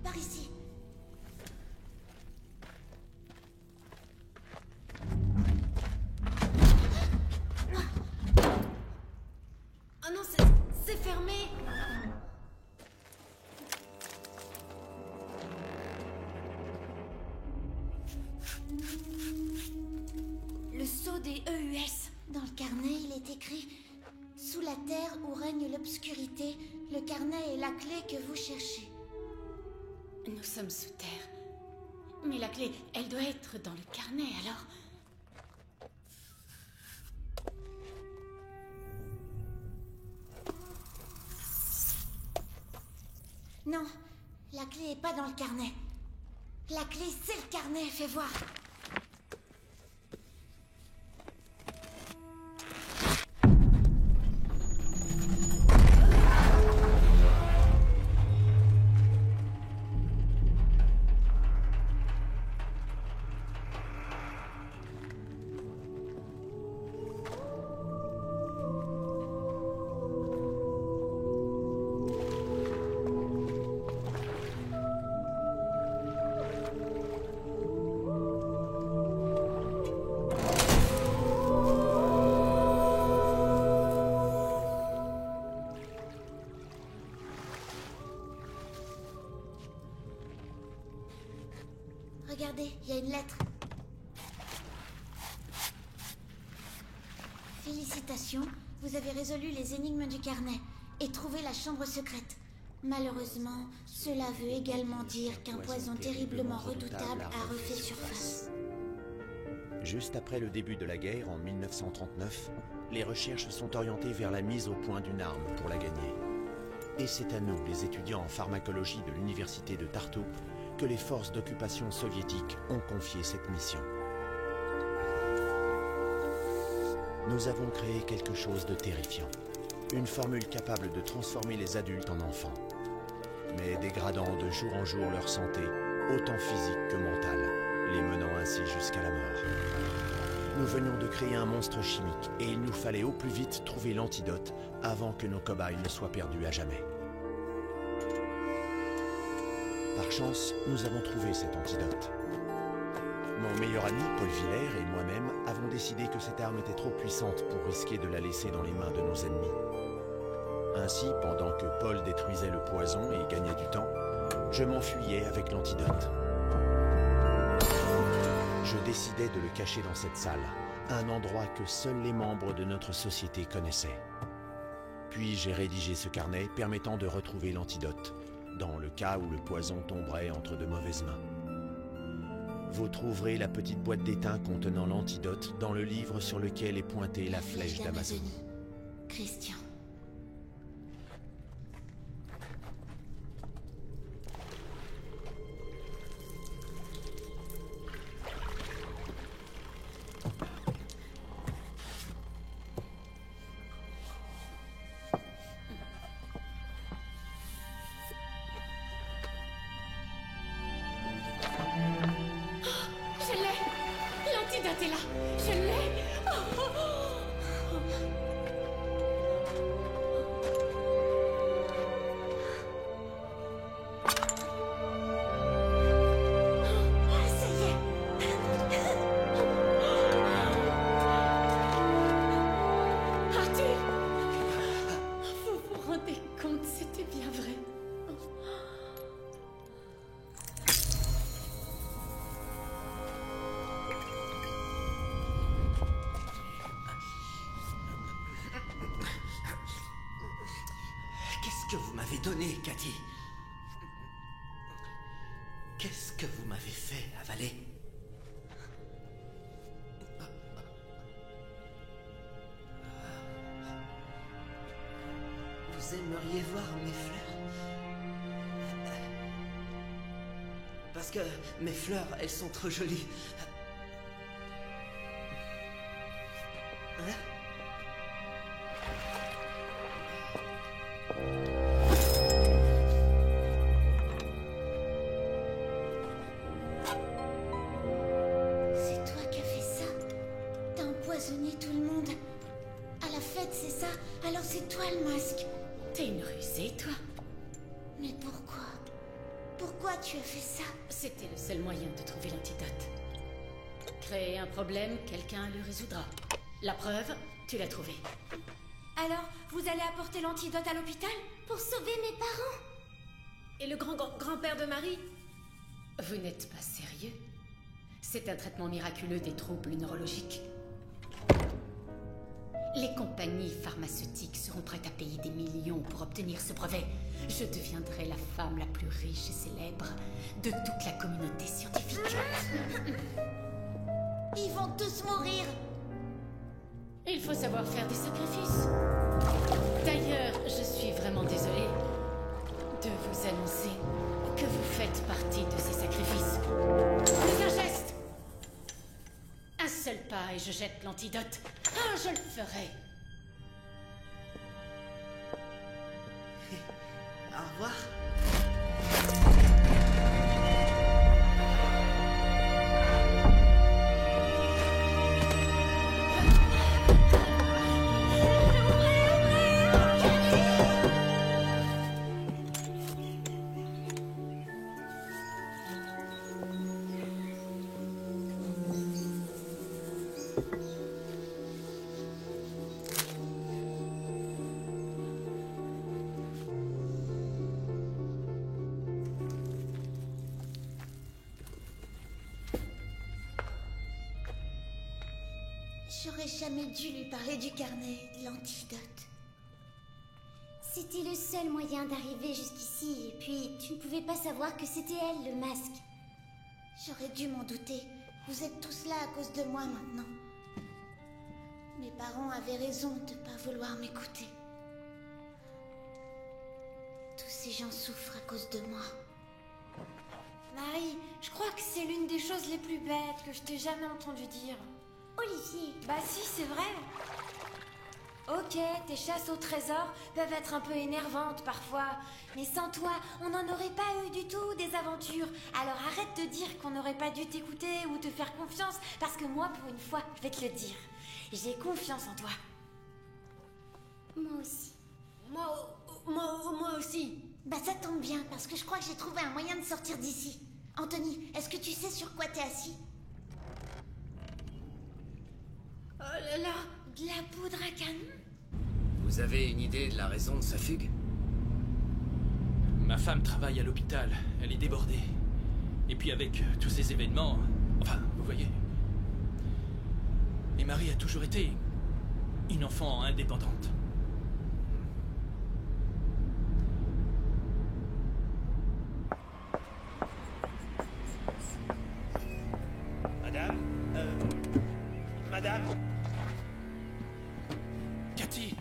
Par ici. Oh non, c'est fermé. Le sceau des EUS. Dans le carnet, il est écrit « Sous la terre où règne l'obscurité, le carnet est la clé que vous cherchez. Nous sommes sous terre. Mais la clé, elle doit être dans le carnet, alors... Non, la clé est pas dans le carnet. La clé, c'est le carnet, fais voir. Regardez, il y a une lettre. Félicitations, vous avez résolu les énigmes du carnet et trouvé la chambre secrète. Malheureusement, cela veut également dire qu'un poison terriblement redoutable a refait surface. Juste après le début de la guerre, en 1939, les recherches sont orientées vers la mise au point d'une arme pour la gagner. Et c'est à nous, les étudiants en pharmacologie de l'université de Tartu, que les forces d'occupation soviétiques ont confié cette mission. Nous avons créé quelque chose de terrifiant. Une formule capable de transformer les adultes en enfants, mais dégradant de jour en jour leur santé, autant physique que mentale, les menant ainsi jusqu'à la mort. Nous venions de créer un monstre chimique et il nous fallait au plus vite trouver l'antidote avant que nos cobayes ne soient perdus à jamais. Par chance, nous avons trouvé cet antidote. Mon meilleur ami, Paul Villers, et moi-même avons décidé que cette arme était trop puissante pour risquer de la laisser dans les mains de nos ennemis. Ainsi, pendant que Paul détruisait le poison et gagnait du temps, je m'enfuyais avec l'antidote. Je décidai de le cacher dans cette salle, un endroit que seuls les membres de notre société connaissaient. Puis j'ai rédigé ce carnet permettant de retrouver l'antidote, dans le cas où le poison tomberait entre de mauvaises mains. Vous trouverez la petite boîte d'étain contenant l'antidote dans le livre sur lequel est pointée la flèche d'Amazonie. Christian. Qu'est-ce que vous m'avez donné, Cathy? Qu'est-ce que vous m'avez fait avaler? Vous aimeriez voir mes fleurs? Parce que mes fleurs, elles sont trop jolies. Hein? C'est toi qui as fait ça? T'as empoisonné tout le monde. À la fête, c'est ça? Alors c'est toi le masque. T'es une rusée, toi? Mais pourquoi? Pourquoi tu as fait ça? C'était le seul moyen de trouver l'antidote. Créer un problème, quelqu'un le résoudra. La preuve, tu l'as trouvé. Alors, vous allez apporter l'antidote à l'hôpital? Pour sauver mes parents? Et le grand-père de Marie? Vous n'êtes pas sérieux? C'est un traitement miraculeux des troubles neurologiques. Les compagnies pharmaceutiques seront prêtes à payer des millions pour obtenir ce brevet. Je deviendrai la femme la plus riche et célèbre de toute la communauté scientifique. Ils vont tous mourir. Il faut savoir faire des sacrifices. D'ailleurs, je suis vraiment désolée de vous annoncer que vous faites partie de ces sacrifices. Faites un geste! Un seul pas et je jette l'antidote. Ah, je le ferai. Au revoir. J'aurais jamais dû lui parler du carnet, de l'antidote. C'était le seul moyen d'arriver jusqu'ici, et puis tu ne pouvais pas savoir que c'était elle, le masque. J'aurais dû m'en douter. Vous êtes tous là à cause de moi maintenant. Mes parents avaient raison de ne pas vouloir m'écouter. Tous ces gens souffrent à cause de moi. Marie, je crois que c'est l'une des choses les plus bêtes que je t'ai jamais entendu dire. Olivier. Bah si, c'est vrai. Ok, tes chasses au trésor peuvent être un peu énervantes parfois, mais sans toi, on n'en aurait pas eu du tout des aventures. Alors arrête de dire qu'on n'aurait pas dû t'écouter ou te faire confiance, parce que moi, pour une fois, je vais te le dire. J'ai confiance en toi. Moi aussi. Moi aussi. Bah ça tombe bien, parce que je crois que j'ai trouvé un moyen de sortir d'ici. Anthony, est-ce que tu sais sur quoi t'es assis? Oh là là, de la poudre à canon. Vous avez une idée de la raison de sa fugue? Ma femme travaille à l'hôpital, elle est débordée. Et puis avec tous ces événements... Enfin, vous voyez... Et Marie a toujours été une enfant indépendante. Madame? Cathy!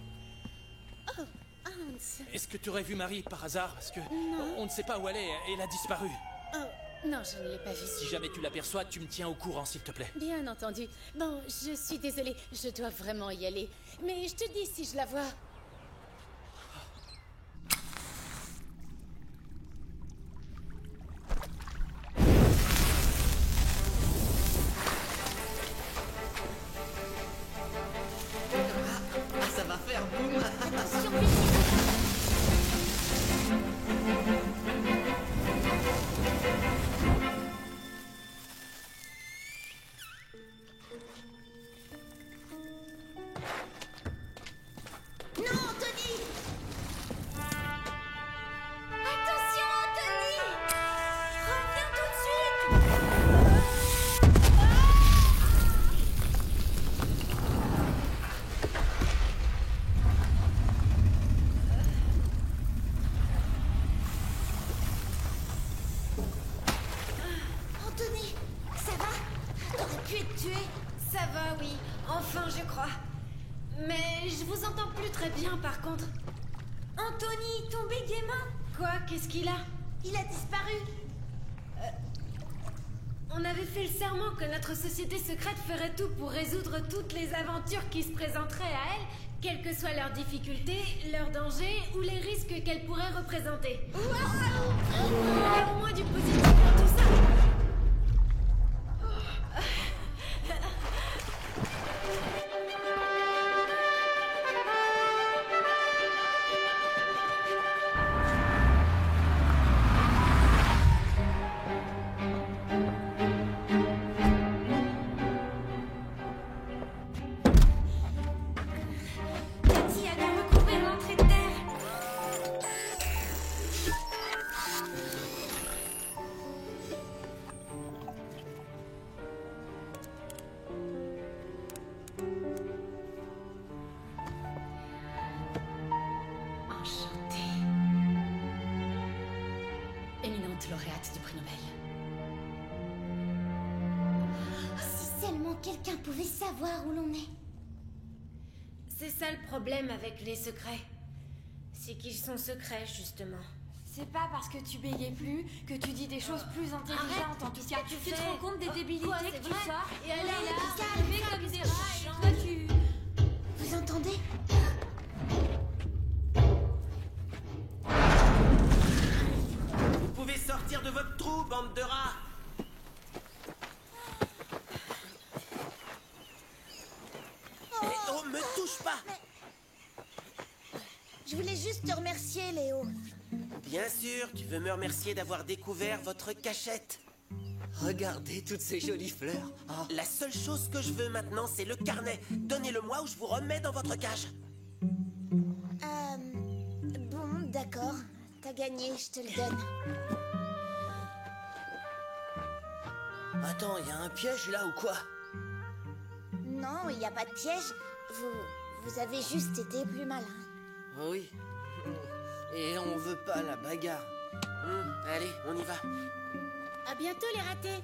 Oh, Hans. Est-ce que tu aurais vu Marie par hasard? Parce que Non. on ne sait pas où elle est, elle a disparu. Oh, non, je ne l'ai pas vue. Si jamais tu l'aperçois, tu me tiens au courant, s'il te plaît. Bien entendu. Bon, je suis désolée, je dois vraiment y aller. Mais je te dis si je la vois. Ah, ça va faire boum. Attention, non, Anthony! Attention, Anthony! Reviens tout de suite! Anthony, ça va? T'aurais pu être tué. Ça va, oui. Enfin, je crois. Mais je vous entends plus très bien, par contre. Anthony, ton bégaiement. Quoi? Qu'est-ce qu'il a? Il a disparu. On avait fait le serment que notre société secrète ferait tout pour résoudre toutes les aventures qui se présenteraient à elle, quelles que soient leurs difficultés, leurs dangers ou les risques qu'elle pourrait représenter. Mais au moins du positif dans tout ça. Cathy a dû recouvrir l'entrée de terre. Enchantée. Éminente lauréate du prix Nobel. Si seulement quelqu'un pouvait savoir où l'on est. C'est ça le problème avec les secrets. C'est qu'ils sont secrets, justement. C'est pas parce que tu bégayes plus que tu dis des choses plus intelligentes en tout cas. tu Tu te fais rends compte des débilités Quoi, que c'est tu vrai sors Et elle est là, arrivée comme des rats et toi tu... Vous entendez? Vous pouvez sortir de votre trou, bande de rats! Eh, oh, me touche pas! Je voulais juste te remercier, Léo. Bien sûr, tu veux me remercier d'avoir découvert votre cachette. Regardez toutes ces jolies fleurs. Ah, La seule chose que je veux maintenant, c'est le carnet. Donnez-le-moi ou je vous remets dans votre cage. Bon, d'accord. T'as gagné, je te le donne. attends, il y a un piège là ou quoi? Non, non, il n'y a pas de piège. Vous avez juste été plus malin. Oui. Et on veut pas la bagarre. Allez, on y va. À bientôt, les ratés.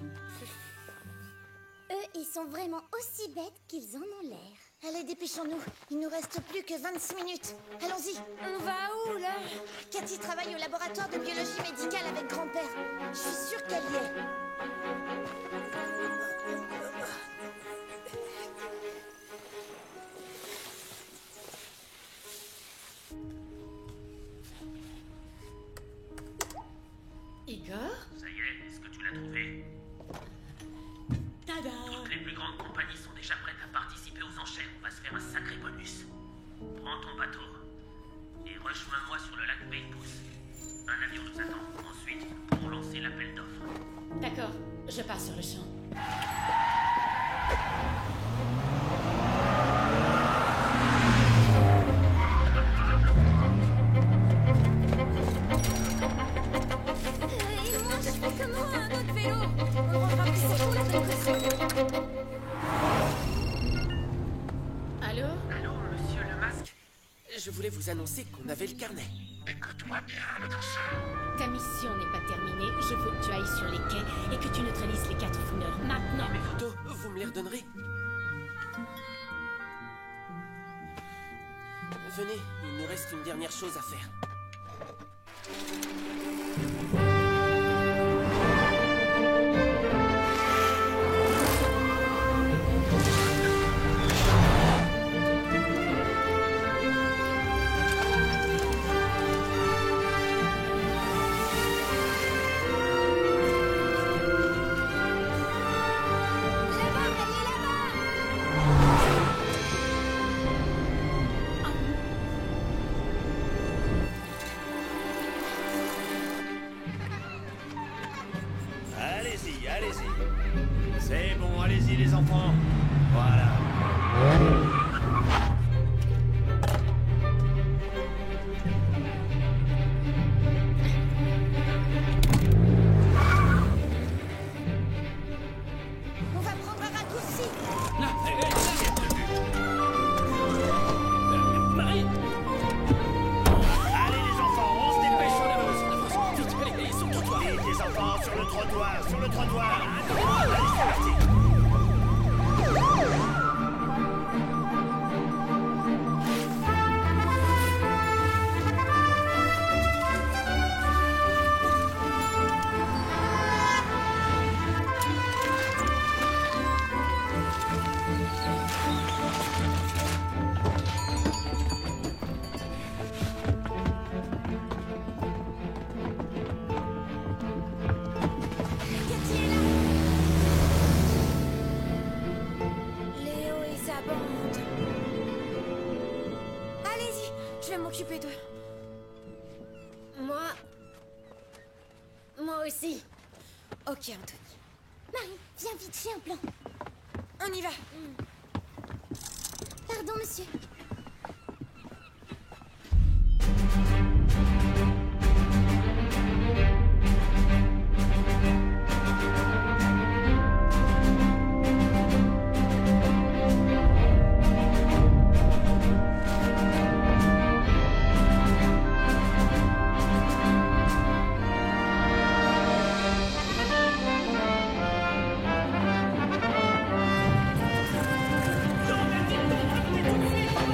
Eux, ils sont vraiment aussi bêtes qu'ils en ont l'air. Allez, dépêchons-nous. Il nous reste plus que 26 minutes. Allons-y. On va où, là? Cathy travaille au laboratoire de biologie médicale avec grand-père. Je suis sûre qu'elle y est. Igor? Ça y est, est-ce que tu l'as trouvé? Tada! Toutes les plus grandes compagnies sont déjà prêtes à participer aux enchères. On va se faire un sacré bonus. Prends ton bateau et rejoins-moi sur le lac Paypous. Un avion nous attend. Ensuite, nous pourrons lancer l'appel d'offres. D'accord, je pars sur le champ. Et moi, je fais comment un autre vélo? On rangera plus ça pour la bonne pression. Allô? Allô, monsieur le masque? Je voulais vous annoncer qu'on avait le carnet. Écoute-moi bien, le danseur. Ta mission n'est pas terminée. Je veux que tu ailles sur les quais et que tu neutralises les 4 fouineurs. Maintenant! Mes photos, vous me les redonnerez? Venez, il nous reste une dernière chose à faire. Allez-y, allez-y. C'est bon, allez-y les enfants. Voilà. On va prendre un raccourci. Marie! Allez les enfants, on se dépêche sur la Vite, allez, sur le trottoir. Vite les enfants, sur le trottoir, sur le trottoir. Allez, c'est parti. Cathy est là. Léo et sa bande. Allez-y, je vais m'occuper d'eux. Moi aussi. Ok, Anthony. Marie, viens vite, j'ai un plan. On y va. Pardon, monsieur. Non, mais dites-moi, tout de suite.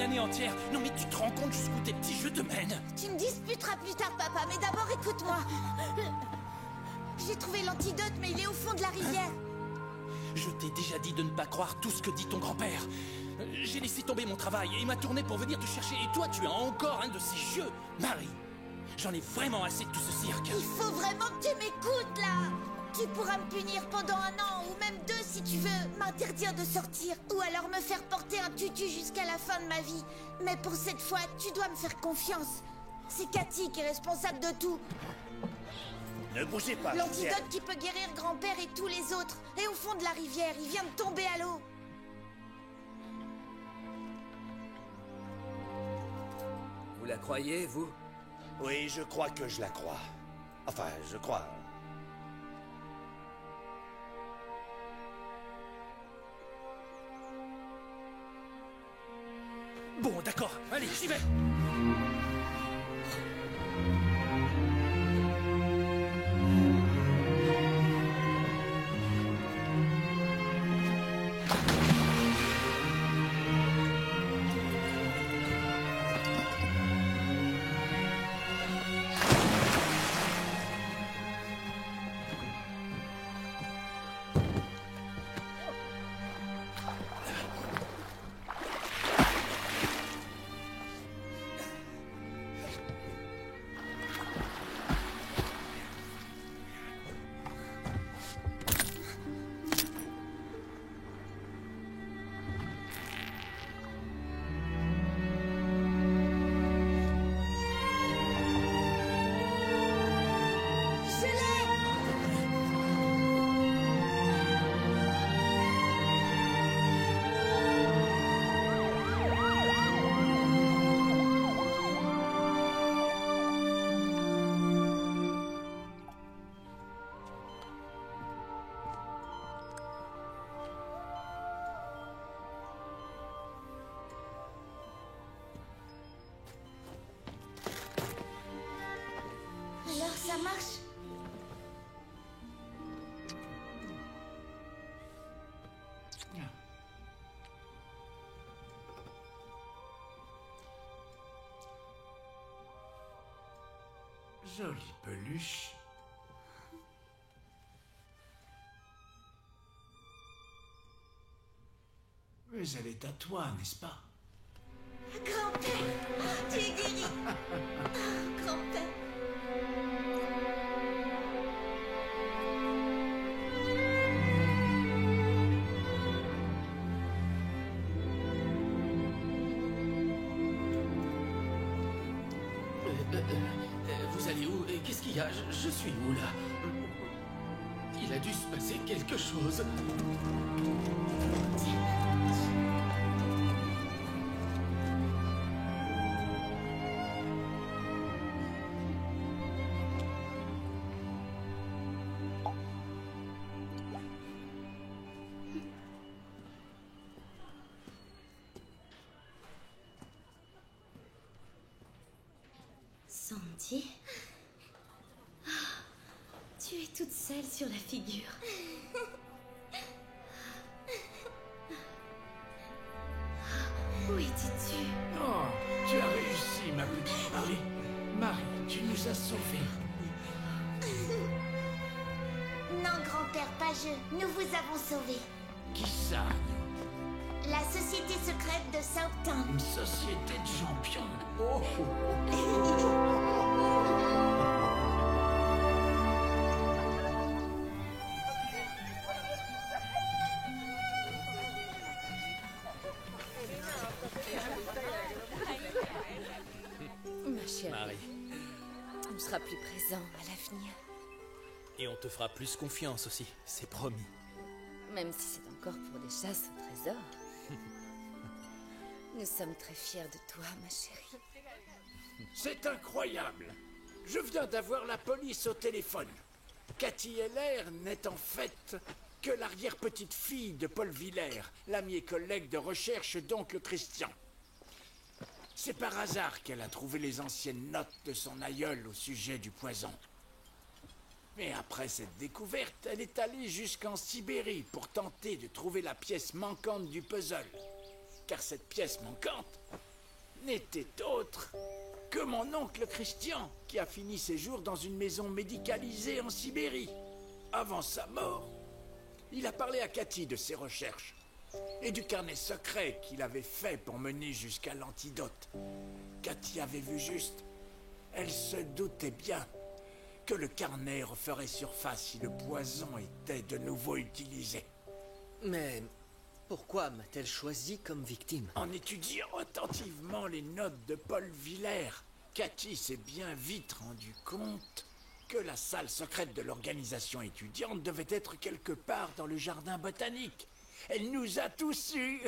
l'année entière. Non mais tu te rends compte jusqu'où tes petits jeux te mènent? Tu me disputeras plus tard, papa, mais d'abord écoute-moi. J'ai trouvé l'antidote, mais il est au fond de la rivière. Je t'ai déjà dit de ne pas croire tout ce que dit ton grand-père. J'ai laissé tomber mon travail et il m'a tourné pour venir te chercher. Et toi, tu as encore un de ces jeux. Marie, j'en ai vraiment assez de tout ce cirque. Il faut vraiment que tu m'écoutes, là. Tu pourras me punir pendant 1 an, ou même 2 si tu veux, m'interdire de sortir, ou alors me faire porter un tutu jusqu'à la fin de ma vie. Mais pour cette fois, tu dois me faire confiance. C'est Cathy qui est responsable de tout. Ne bougez pas, L'antidote qui peut guérir grand-père et tous les autres est au fond de la rivière. Il vient de tomber à l'eau. Vous la croyez, vous? Oui, je crois que je la crois. Enfin, je crois. Bon, d'accord, allez, j'y vais. Alors, ça marche? Jolie peluche. Mais elle est à toi, n'est-ce pas? Grand-père, tu es guéri. Oh, grand-père. Vous allez où? Qu'est-ce qu'il y a? Je suis où, là? Il a dû se passer quelque chose. Sandy? Ah, tu es toute seule sur la figure. Où étais-tu? Oh, tu as réussi, ma petite Marie. Marie, tu nous as sauvés. Non, grand-père, pas je. Nous vous avons sauvés. Qui ça? La société secrète de Soaptown. Une société de champions. Oh. Ma chérie, Marie, on sera plus présent à l'avenir. et on te fera plus confiance aussi, c'est promis. Même si c'est encore pour des chasses au trésor. Nous sommes très fiers de toi, ma chérie. C'est incroyable. Je viens d'avoir la police au téléphone. Cathy Heller n'est en fait que l'arrière-petite-fille de Paul Villers, l'ami et collègue de recherche d'oncle Christian. C'est par hasard qu'elle a trouvé les anciennes notes de son aïeul au sujet du poison. Mais après cette découverte, elle est allée jusqu'en Sibérie pour tenter de trouver la pièce manquante du puzzle. Car cette pièce manquante n'était autre que mon oncle Christian, qui a fini ses jours dans une maison médicalisée en Sibérie. Avant sa mort, il a parlé à Cathy de ses recherches et du carnet secret qu'il avait fait pour mener jusqu'à l'antidote. Cathy avait vu juste. Elle se doutait bien que le carnet referait surface si le poison était de nouveau utilisé. Mais pourquoi m'a-t-elle choisi comme victime? En étudiant attentivement les notes de Paul Villers, Cathy s'est bien vite rendu compte que la salle secrète de l'organisation étudiante devait être quelque part dans le jardin botanique. Elle nous a tous eus.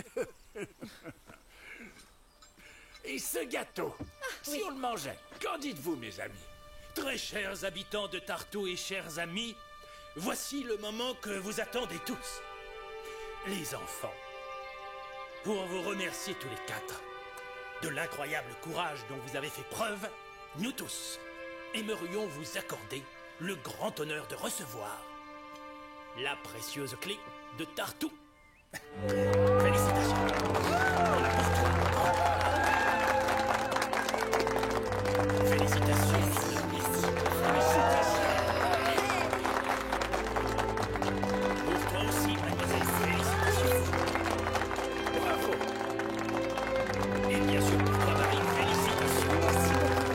Et ce gâteau, si on le mangeait, qu'en dites-vous, mes amis? Très chers habitants de Tartou et chers amis, voici le moment que vous attendez tous. Les enfants, pour vous remercier tous les quatre de l'incroyable courage dont vous avez fait preuve, nous tous aimerions vous accorder le grand honneur de recevoir la précieuse clé de Tartou. Félicitations. Voilà pour toi. Félicitations. Merci. Félicitations. Pour toi aussi, mademoiselle. Félicitations. Bravo. Et bien sûr pour toi, Marie. Félicitations. Merci beaucoup.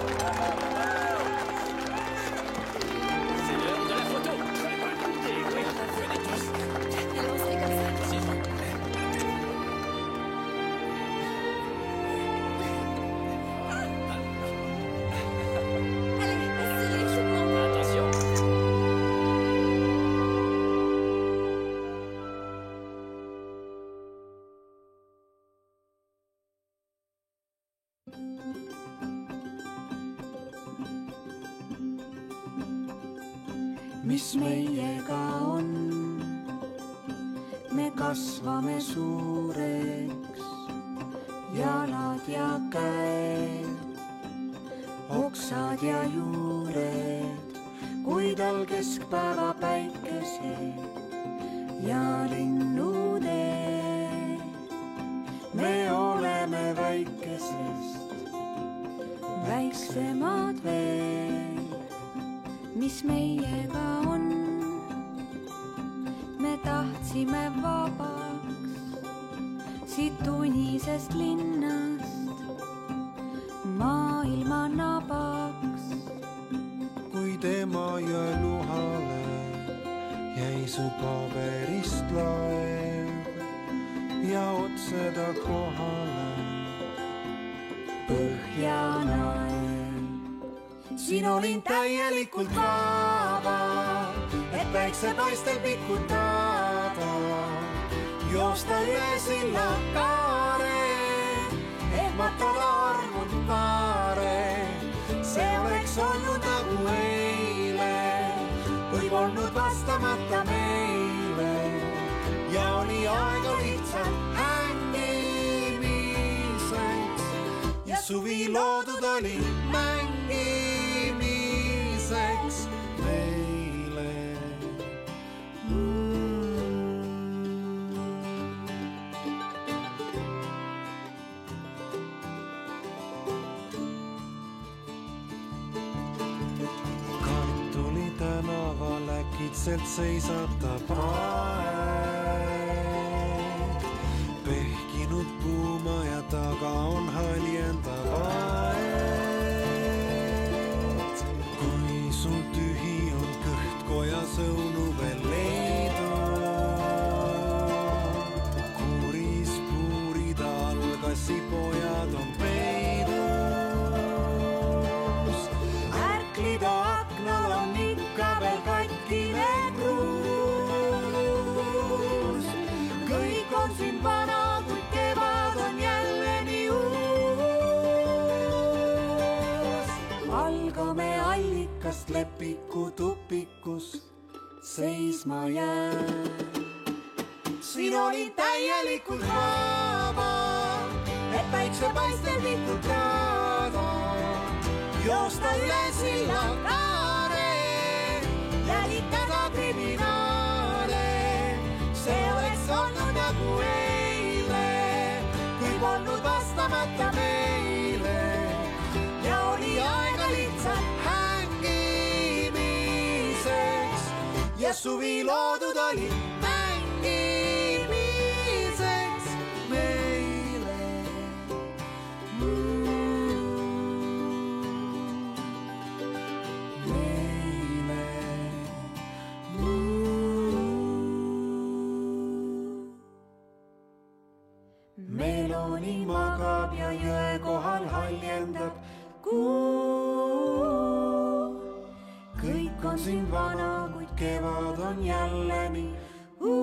C'est l'heure de la photo. Très bonne idée. Oui, venez tous. Alors, c'est comme ça. C'est vrai. Attention. Mis meiega on, me kasvame suureks, jalad ja käed, oksad ja juured, kuid all keskpäeva päikesed ja linnuteed. Me oleme väikesest, väiksemad veel, mis meiega on. Me tahtsime vabaks siit unisest linnast maailma nabaks. Kui tema jõeluhale jäi su paberist laev ja otse ta kohale põhjanaev. Siin olin täielikult vaba, et päiksepaistel pikutada, joosta üle silla kaare, ehmatada armud paare. See oleks olnud nagu eile, kui polnud vastamata meile ja oli aega lihtsalt hängimiseks ja suvi loodud oli mängimiseks meile. Kartuli tänaval äkitselt seisatab aed, pehkinud puumaja taga on haljendav aed. Kui sul tühi on kõht kojas õunu veel leidub, kuuris puurid algasi, pojad on peidus. Ärklida aknal on ikka veel katkine kruus, kõik on siin vana, kuid kevad on jälle nii uus. Algame allikast Lepiku tupikus seisma jääb. Siin olin täielikult vaba, et päiksepaistel pikutada, joosta üle silla kaare, jälitada kriminaale. See oleks olnud nagu eile, kui polnud vastamata meile ja suvi loodud oli mängimiseks meile. Meloni magab ja jõe kohal haljendab kuu. Kõik on siin vana, kuid kevad on jälle nii uus.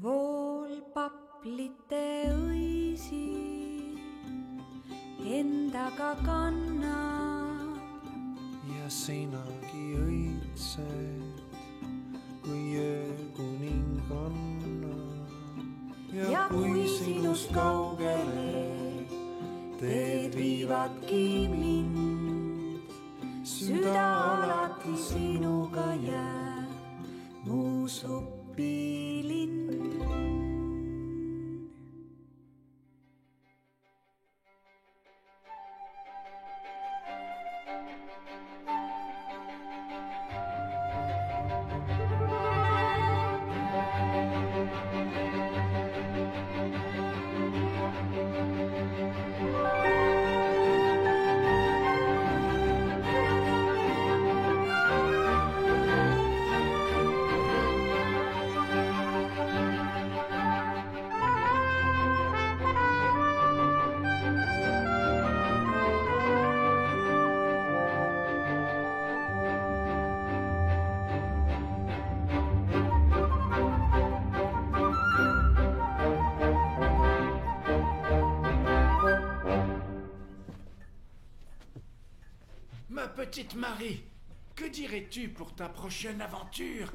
Voolpaplite õisi endaga kannab ja sinagi õitsed, kui öökuninganna. Ja kui sinust kaugele teed viivadki mind, süda alati sinuga jääb, mu supilind. Petite Marie, que dirais-tu pour ta prochaine aventure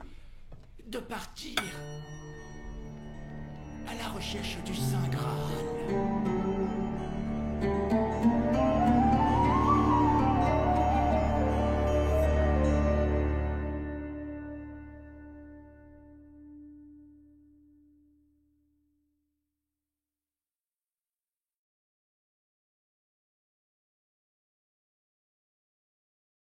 de partir à la recherche du Saint Graal?